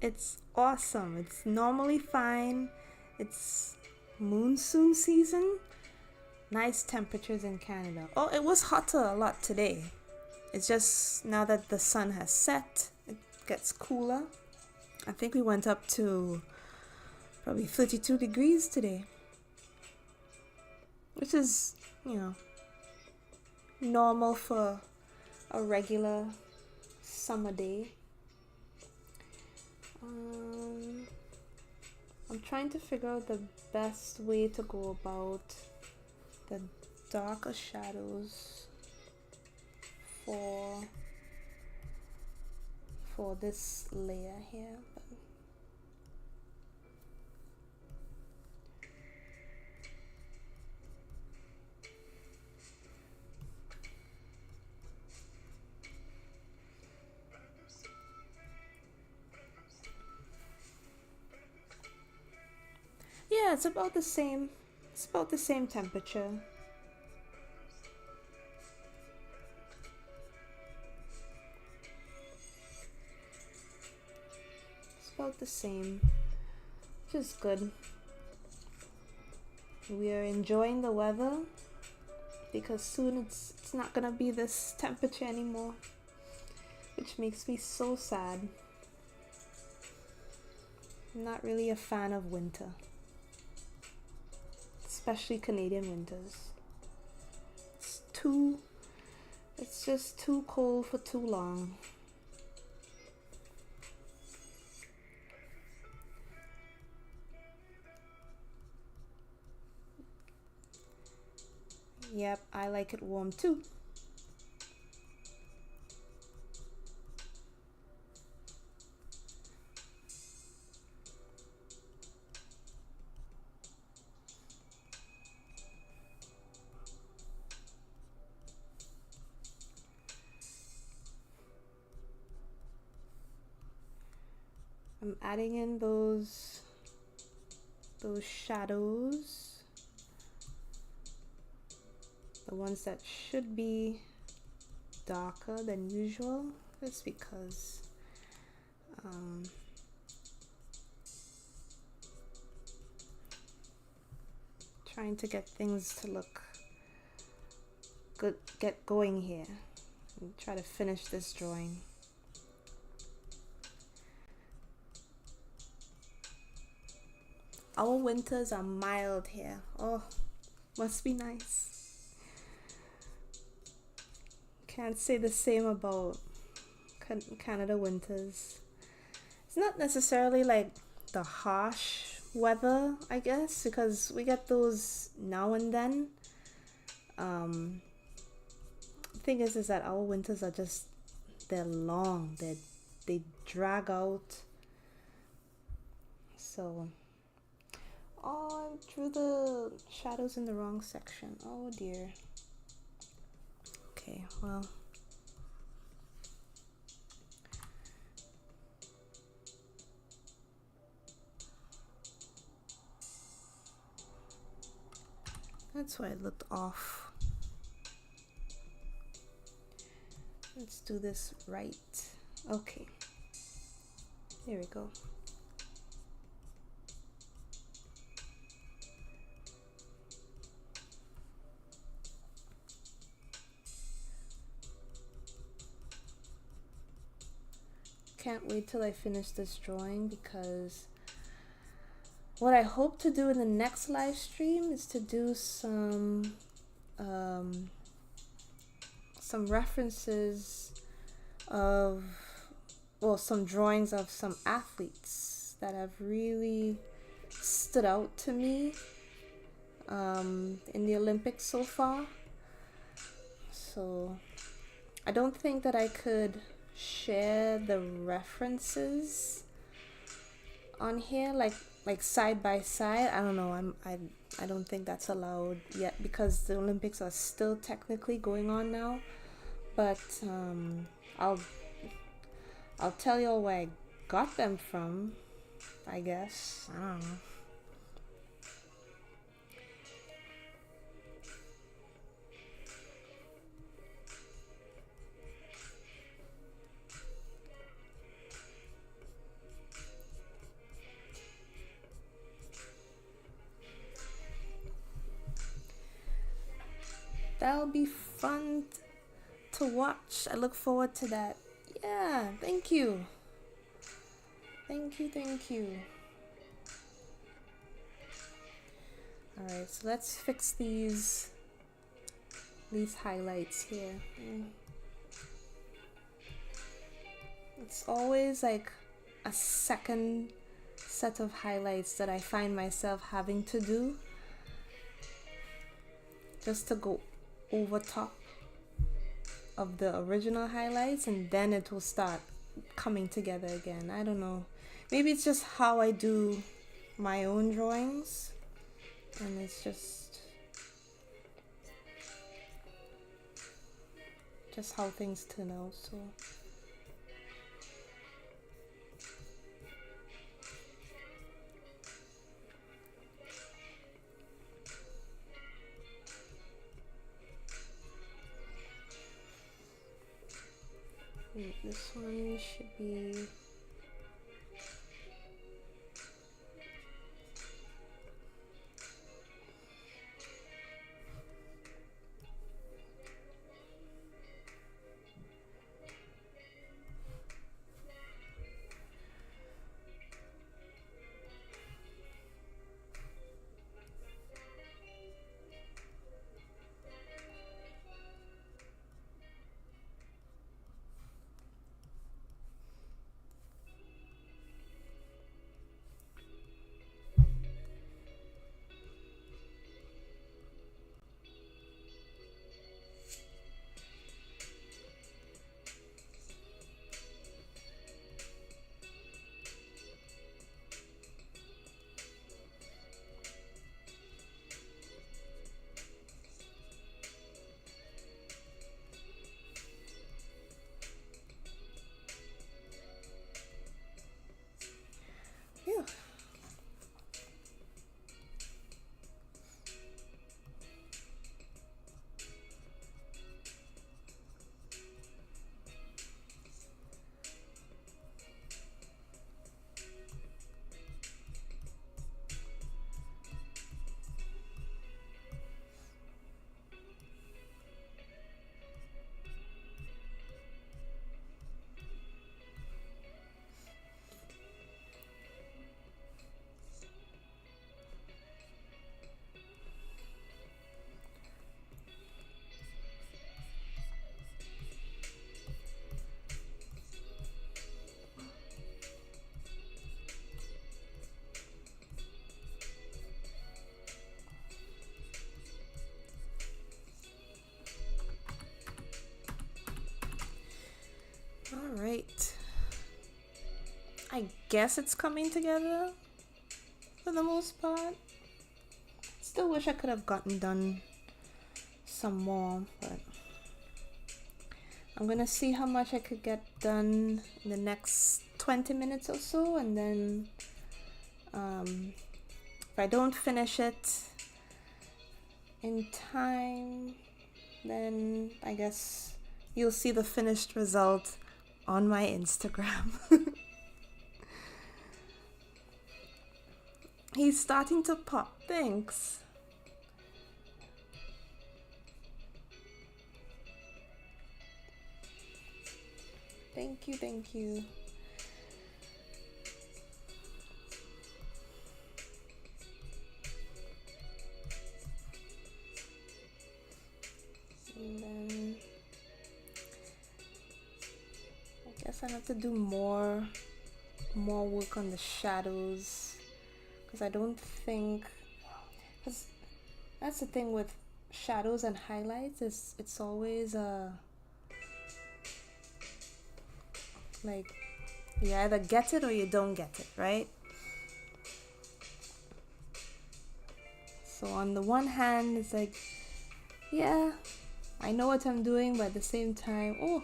It's awesome. It's normally fine. It's monsoon season. Nice temperatures in Canada. Oh, it was hotter a lot today. It's just now that the sun has set, it gets cooler. I think we went up to probably 32 degrees today, which is, normal for a regular summer day. I'm trying to figure out the best way to go about the darker shadows for this layer here. Yeah, it's about the same. It's about the same temperature. It's about the same, which is good. We are enjoying the weather because soon it's not gonna be this temperature anymore, which makes me so sad. I'm not really a fan of winter, especially Canadian winters. It's just too cold for too long. Yep, I like it warm too. I'm adding in those shadows, the ones that should be darker than usual, just because trying to get things to look good, get going here, and try to finish this drawing. Our winters are mild here. Oh, must be nice. Can't say the same about Canada winters. It's not necessarily like the harsh weather, I guess, because we get those now and then. The thing is that our winters are just, they're long. They drag out. So, oh, I drew the shadows in the wrong section. Oh dear. Okay, well. That's why it looked off. Let's do this right. Okay, here we go. Can't wait till I finish this drawing, because what I hope to do in the next live stream is to do some references of, well, some drawings of some athletes that have really stood out to me in the Olympics so far. So I don't think that I could share the references on here like side by side. I don't know. I don't think that's allowed yet, because the Olympics are still technically going on now. But I'll tell y'all where I got them from, I guess. I don't know. That'll be fun to watch. I look forward to that. Yeah, thank you. Thank you. Alright, so let's fix these highlights here. It's always like a second set of highlights that I find myself having to do, just to go over top of the original highlights, and then it will start coming together again. I don't know. Maybe it's just how I do my own drawings, and it's just how things turn out. So this one should be alright. I guess it's coming together for the most part. Still wish I could have gotten done some more, but I'm gonna see how much I could get done in the next 20 minutes or so, and then if I don't finish it in time, then I guess you'll see the finished result on my Instagram. He's starting to pop. Thanks. Thank you, thank you. And then I guess I have to do more work on the shadows, because I don't think, because that's the thing with shadows and highlights, is it's always like you either get it or you don't get it, right? So on the one hand, it's like, yeah, I know what I'm doing, but at the same time, oh,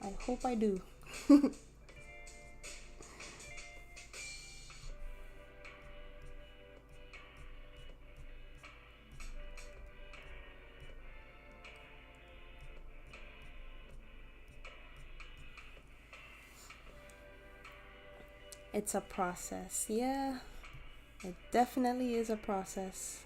I hope I do. It's a process. Yeah, it definitely is a process.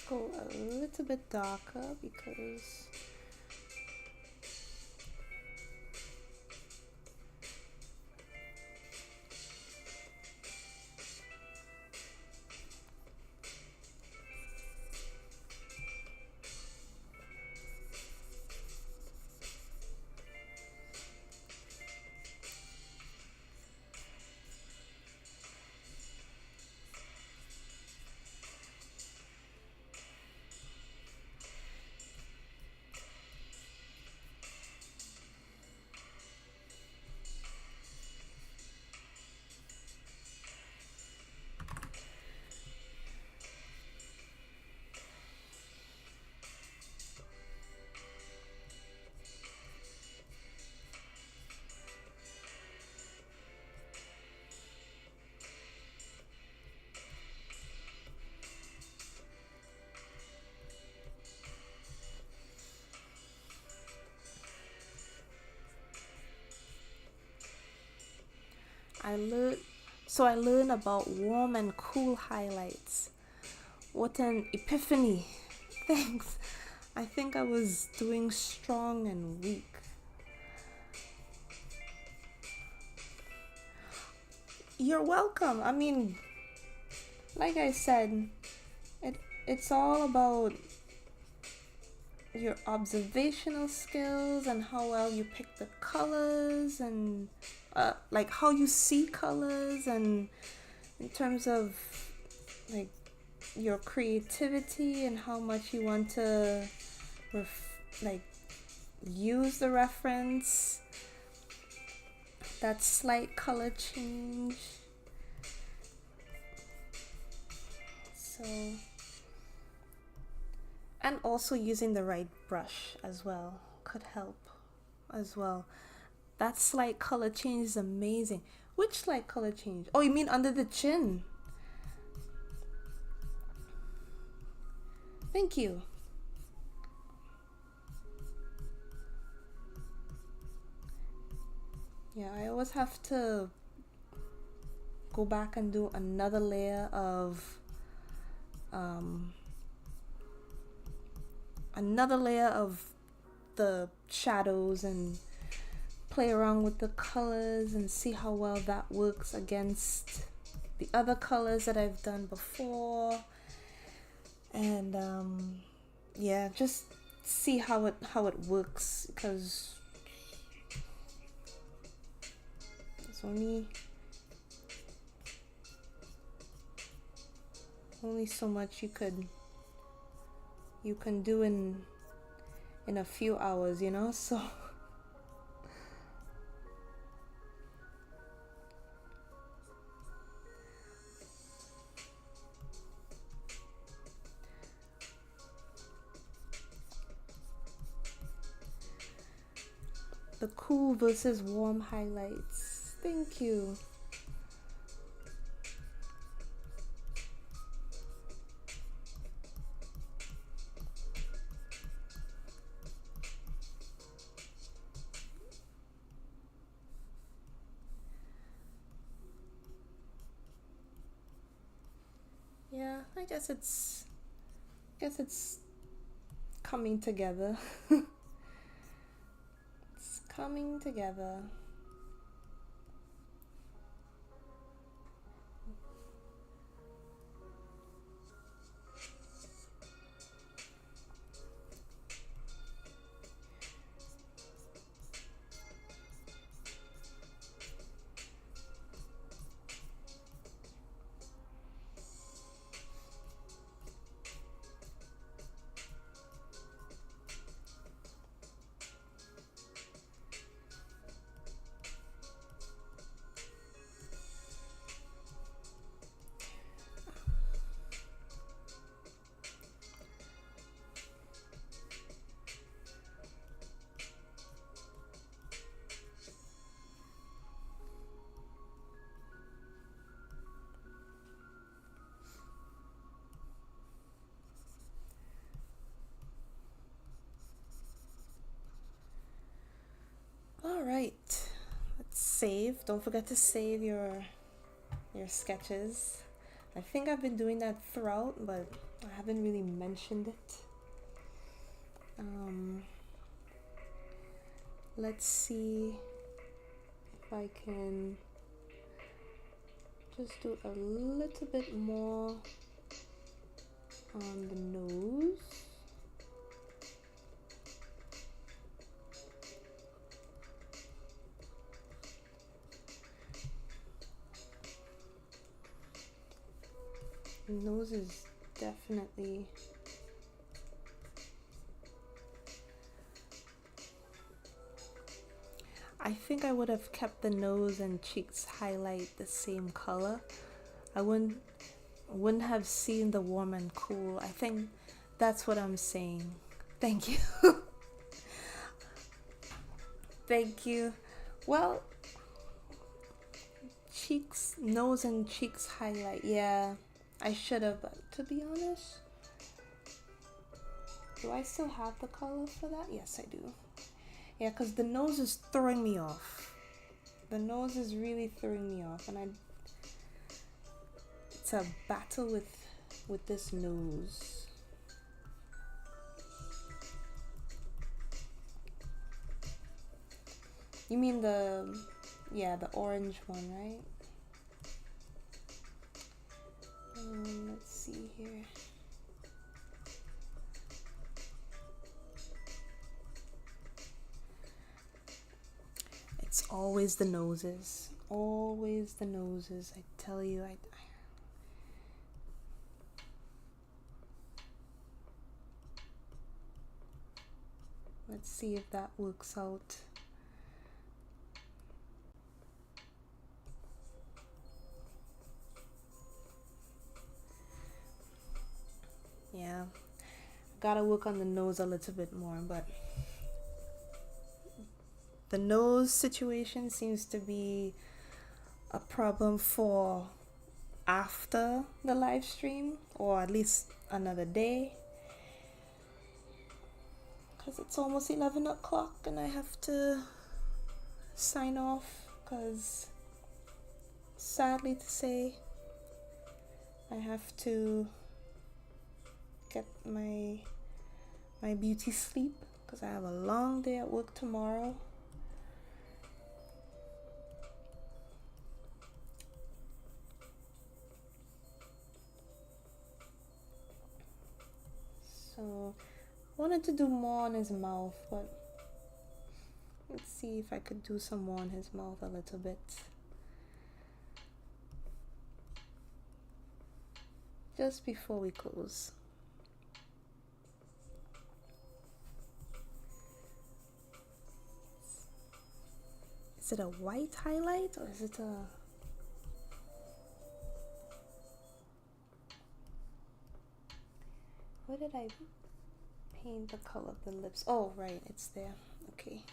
Go a little bit darker because I learned about warm and cool highlights. What an epiphany. Thanks. I think I was doing strong and weak. You're welcome. I mean, like I said, it's all about your observational skills and how well you pick the colors and like how you see colors, and in terms of like your creativity and how much you want to like use the reference, that slight color change. So, and also using the right brush as well could help as well. That slight color change is amazing. Which slight color change? Oh, you mean under the chin? Thank you. Yeah, I always have to go back and do another layer of the shadows and play around with the colors and see how well that works against the other colors that I've done before. And yeah, just see how it works, because there's only so much you can do in a few hours, you know. So the cool versus warm highlights. Thank you. Yeah, I guess it's coming together. It's coming together. All right, let's save. Don't forget to save your sketches. I think I've been doing that throughout, but I haven't really mentioned it. Let's see if I can just do a little bit more on the nose. The nose is definitely I think I would have kept the nose and cheeks highlight the same color. I wouldn't have seen the warm and cool. I think that's what I'm saying. Thank you. Thank you. Well, cheeks, nose and cheeks highlight. Yeah, I should have, but to be honest, do I still have the color for that? Yes, I do. Yeah, because the nose is throwing me off. The nose is really throwing me off, and it's a battle with this nose. You mean the orange one, right? Let's see here. It's always the noses. Always the noses. I tell you, Let's see if that works out. Yeah, gotta work on the nose a little bit more, but the nose situation seems to be a problem for after the live stream, or at least another day, because it's almost 11 o'clock and I have to sign off, because sadly to say I have to get my beauty sleep, because I have a long day at work tomorrow. wanted to do more on his mouth, but let's see if I could do some more on his mouth a little bit. Just before we close. Is it a white highlight or is it a... Where did I paint the color of the lips? Oh, right, it's there. Okay.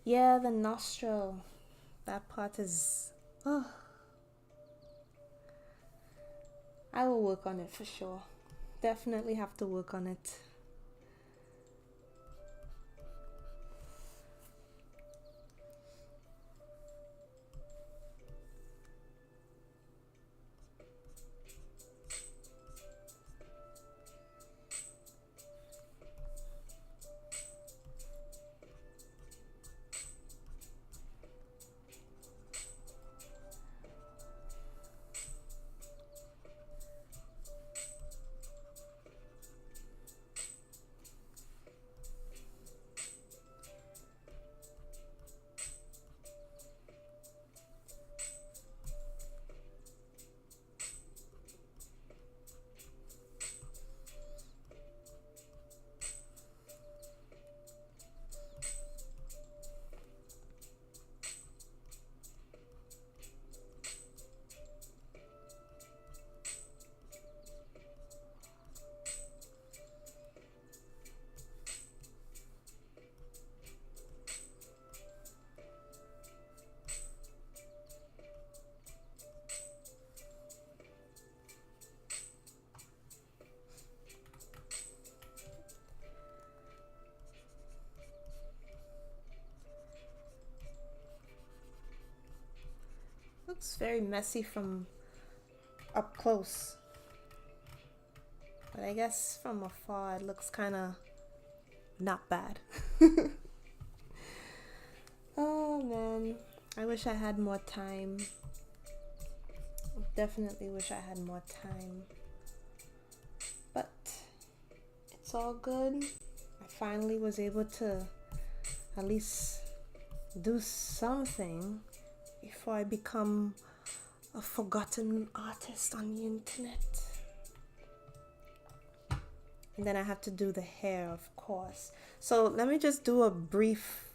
Yeah, the nostril. That part is... Oh. I will work on it for sure. Definitely have to work on it. Looks very messy from up close, but I guess from afar it looks kind of not bad. Oh man, I wish I had more time. Definitely wish I had more time, but it's all good. I finally was able to at least do something before I become a forgotten artist on the internet. And then I have to do the hair, of course. So let me just do a brief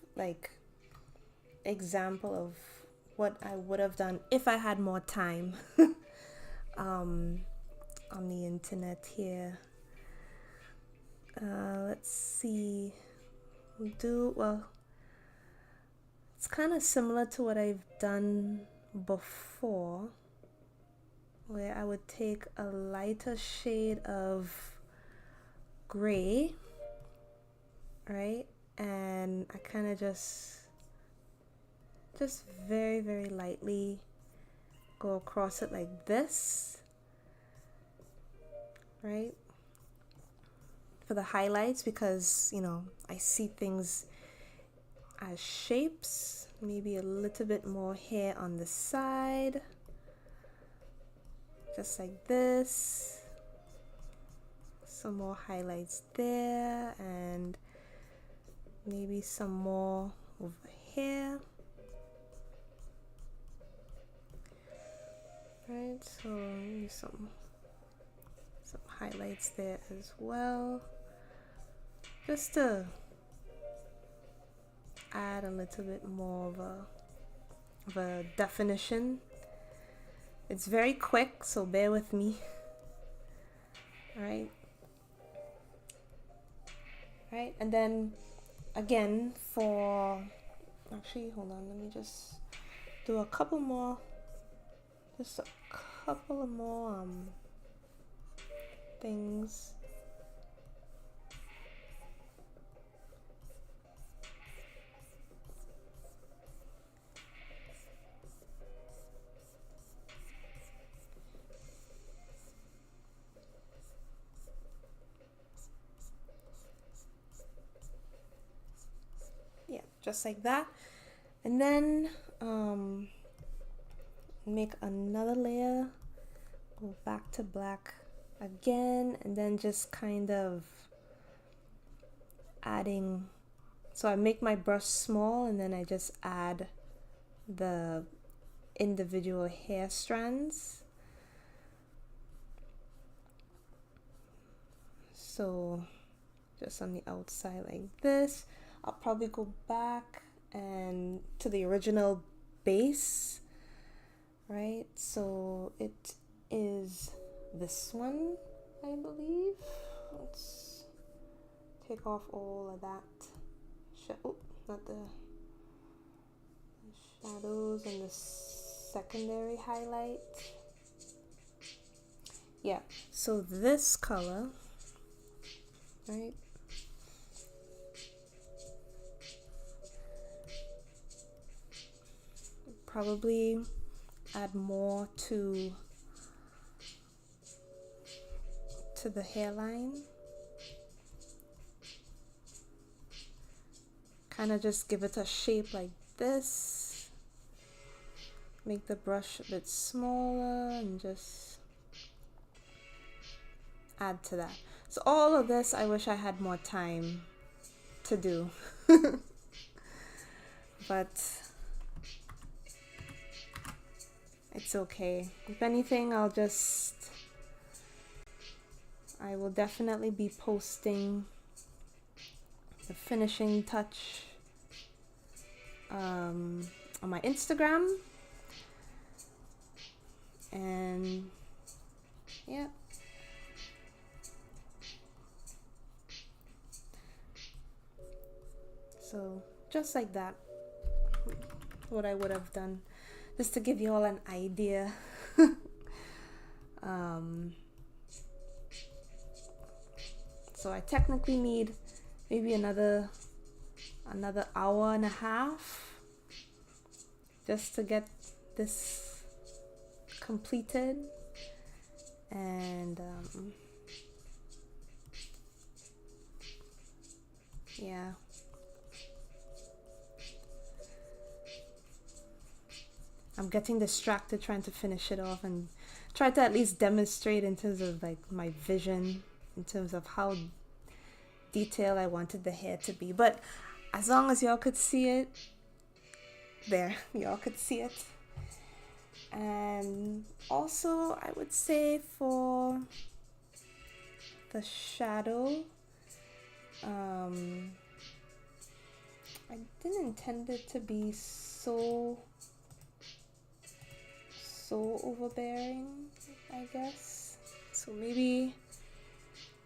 example of what I would have done if I had more time on the internet here. Let's see. It's kind of similar to what I've done before, where I would take a lighter shade of gray, right? And I kind of just very, very lightly go across it like this, right? For the highlights, because, you know, I see things as shapes. Maybe a little bit more hair on the side, just like this. Some more highlights there, and maybe some more over here. Right, so maybe some highlights there as well, just to add a little bit more of a definition. It's very quick, so bear with me. All right, And then again for, actually hold on, let me just do a couple more, just a couple of more things. Yeah, just like that. And then make another layer, go back to black again, and then just kind of adding, so I make my brush small and then I just add the individual hair strands. So just on the outside like this. I'll probably go back and to the original base, right? So it is this one, I believe. Let's take off all of that. Oh, not the shadows and the secondary highlight. Yeah, so this color, right? Probably add more to the hairline. Kind of just give it a shape like this. Make the brush a bit smaller and just add to that. So all of this, I wish I had more time to do. But it's okay. If anything, I will definitely be posting the finishing touch on my Instagram. And yeah. So just like that, what I would have done, just to give you all an idea. So I technically need maybe another hour and a half just to get this completed. And yeah. I'm getting distracted trying to finish it off and try to at least demonstrate in terms of like my vision, in terms of how detailed I wanted the hair to be. But as long as y'all could see it, y'all could see it. And also I would say for the shadow, I didn't intend it to be so overbearing, I guess. So maybe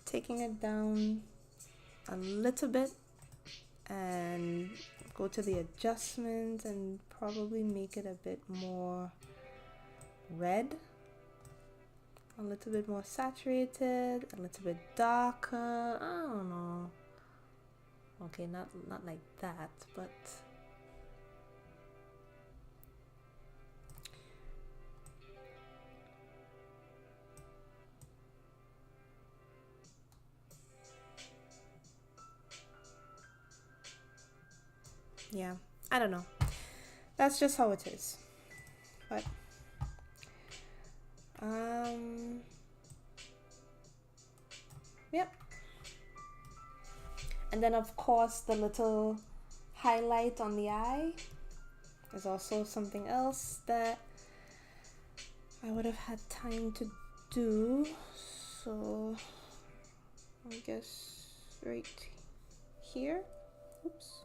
taking it down a little bit and go to the adjustments and probably make it a bit more red, a little bit more saturated, a little bit darker. I don't know. Okay, not like that, but yeah, I don't know. That's just how it is. But yep. And then of course the little highlight on the eye is also something else that I would have had time to do. So I guess right here. Oops.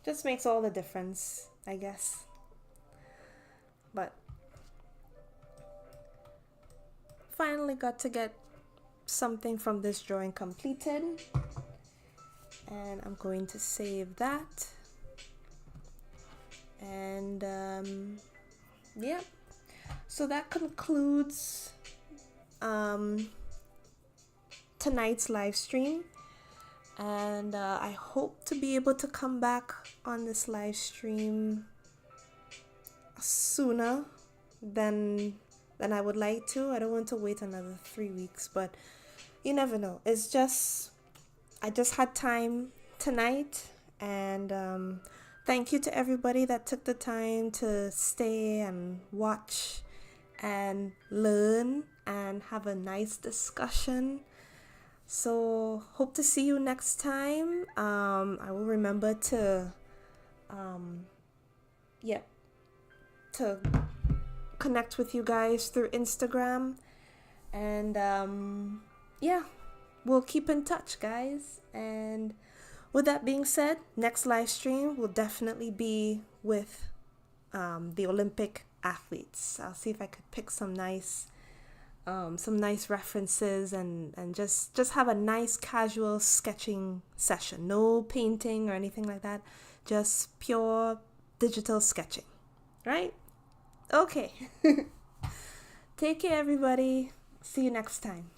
Just makes all the difference, I guess. But finally got to get something from this drawing completed, and I'm going to save that. And yeah, so that concludes tonight's live stream, and I hope to be able to come back on this live stream sooner than I would like to. I don't want to wait another 3 weeks, but you never know. It's just, I just had time tonight, and thank you to everybody that took the time to stay and watch and learn and have a nice discussion. So hope to see you next time. I will remember to to connect with you guys through Instagram, and yeah, we'll keep in touch, guys. And with that being said, next live stream will definitely be with the Olympic athletes. I'll see if I could pick some nice references, and just have a nice casual sketching session. No painting or anything like that, just pure digital sketching, right? Okay. Take care, everybody. See you next time.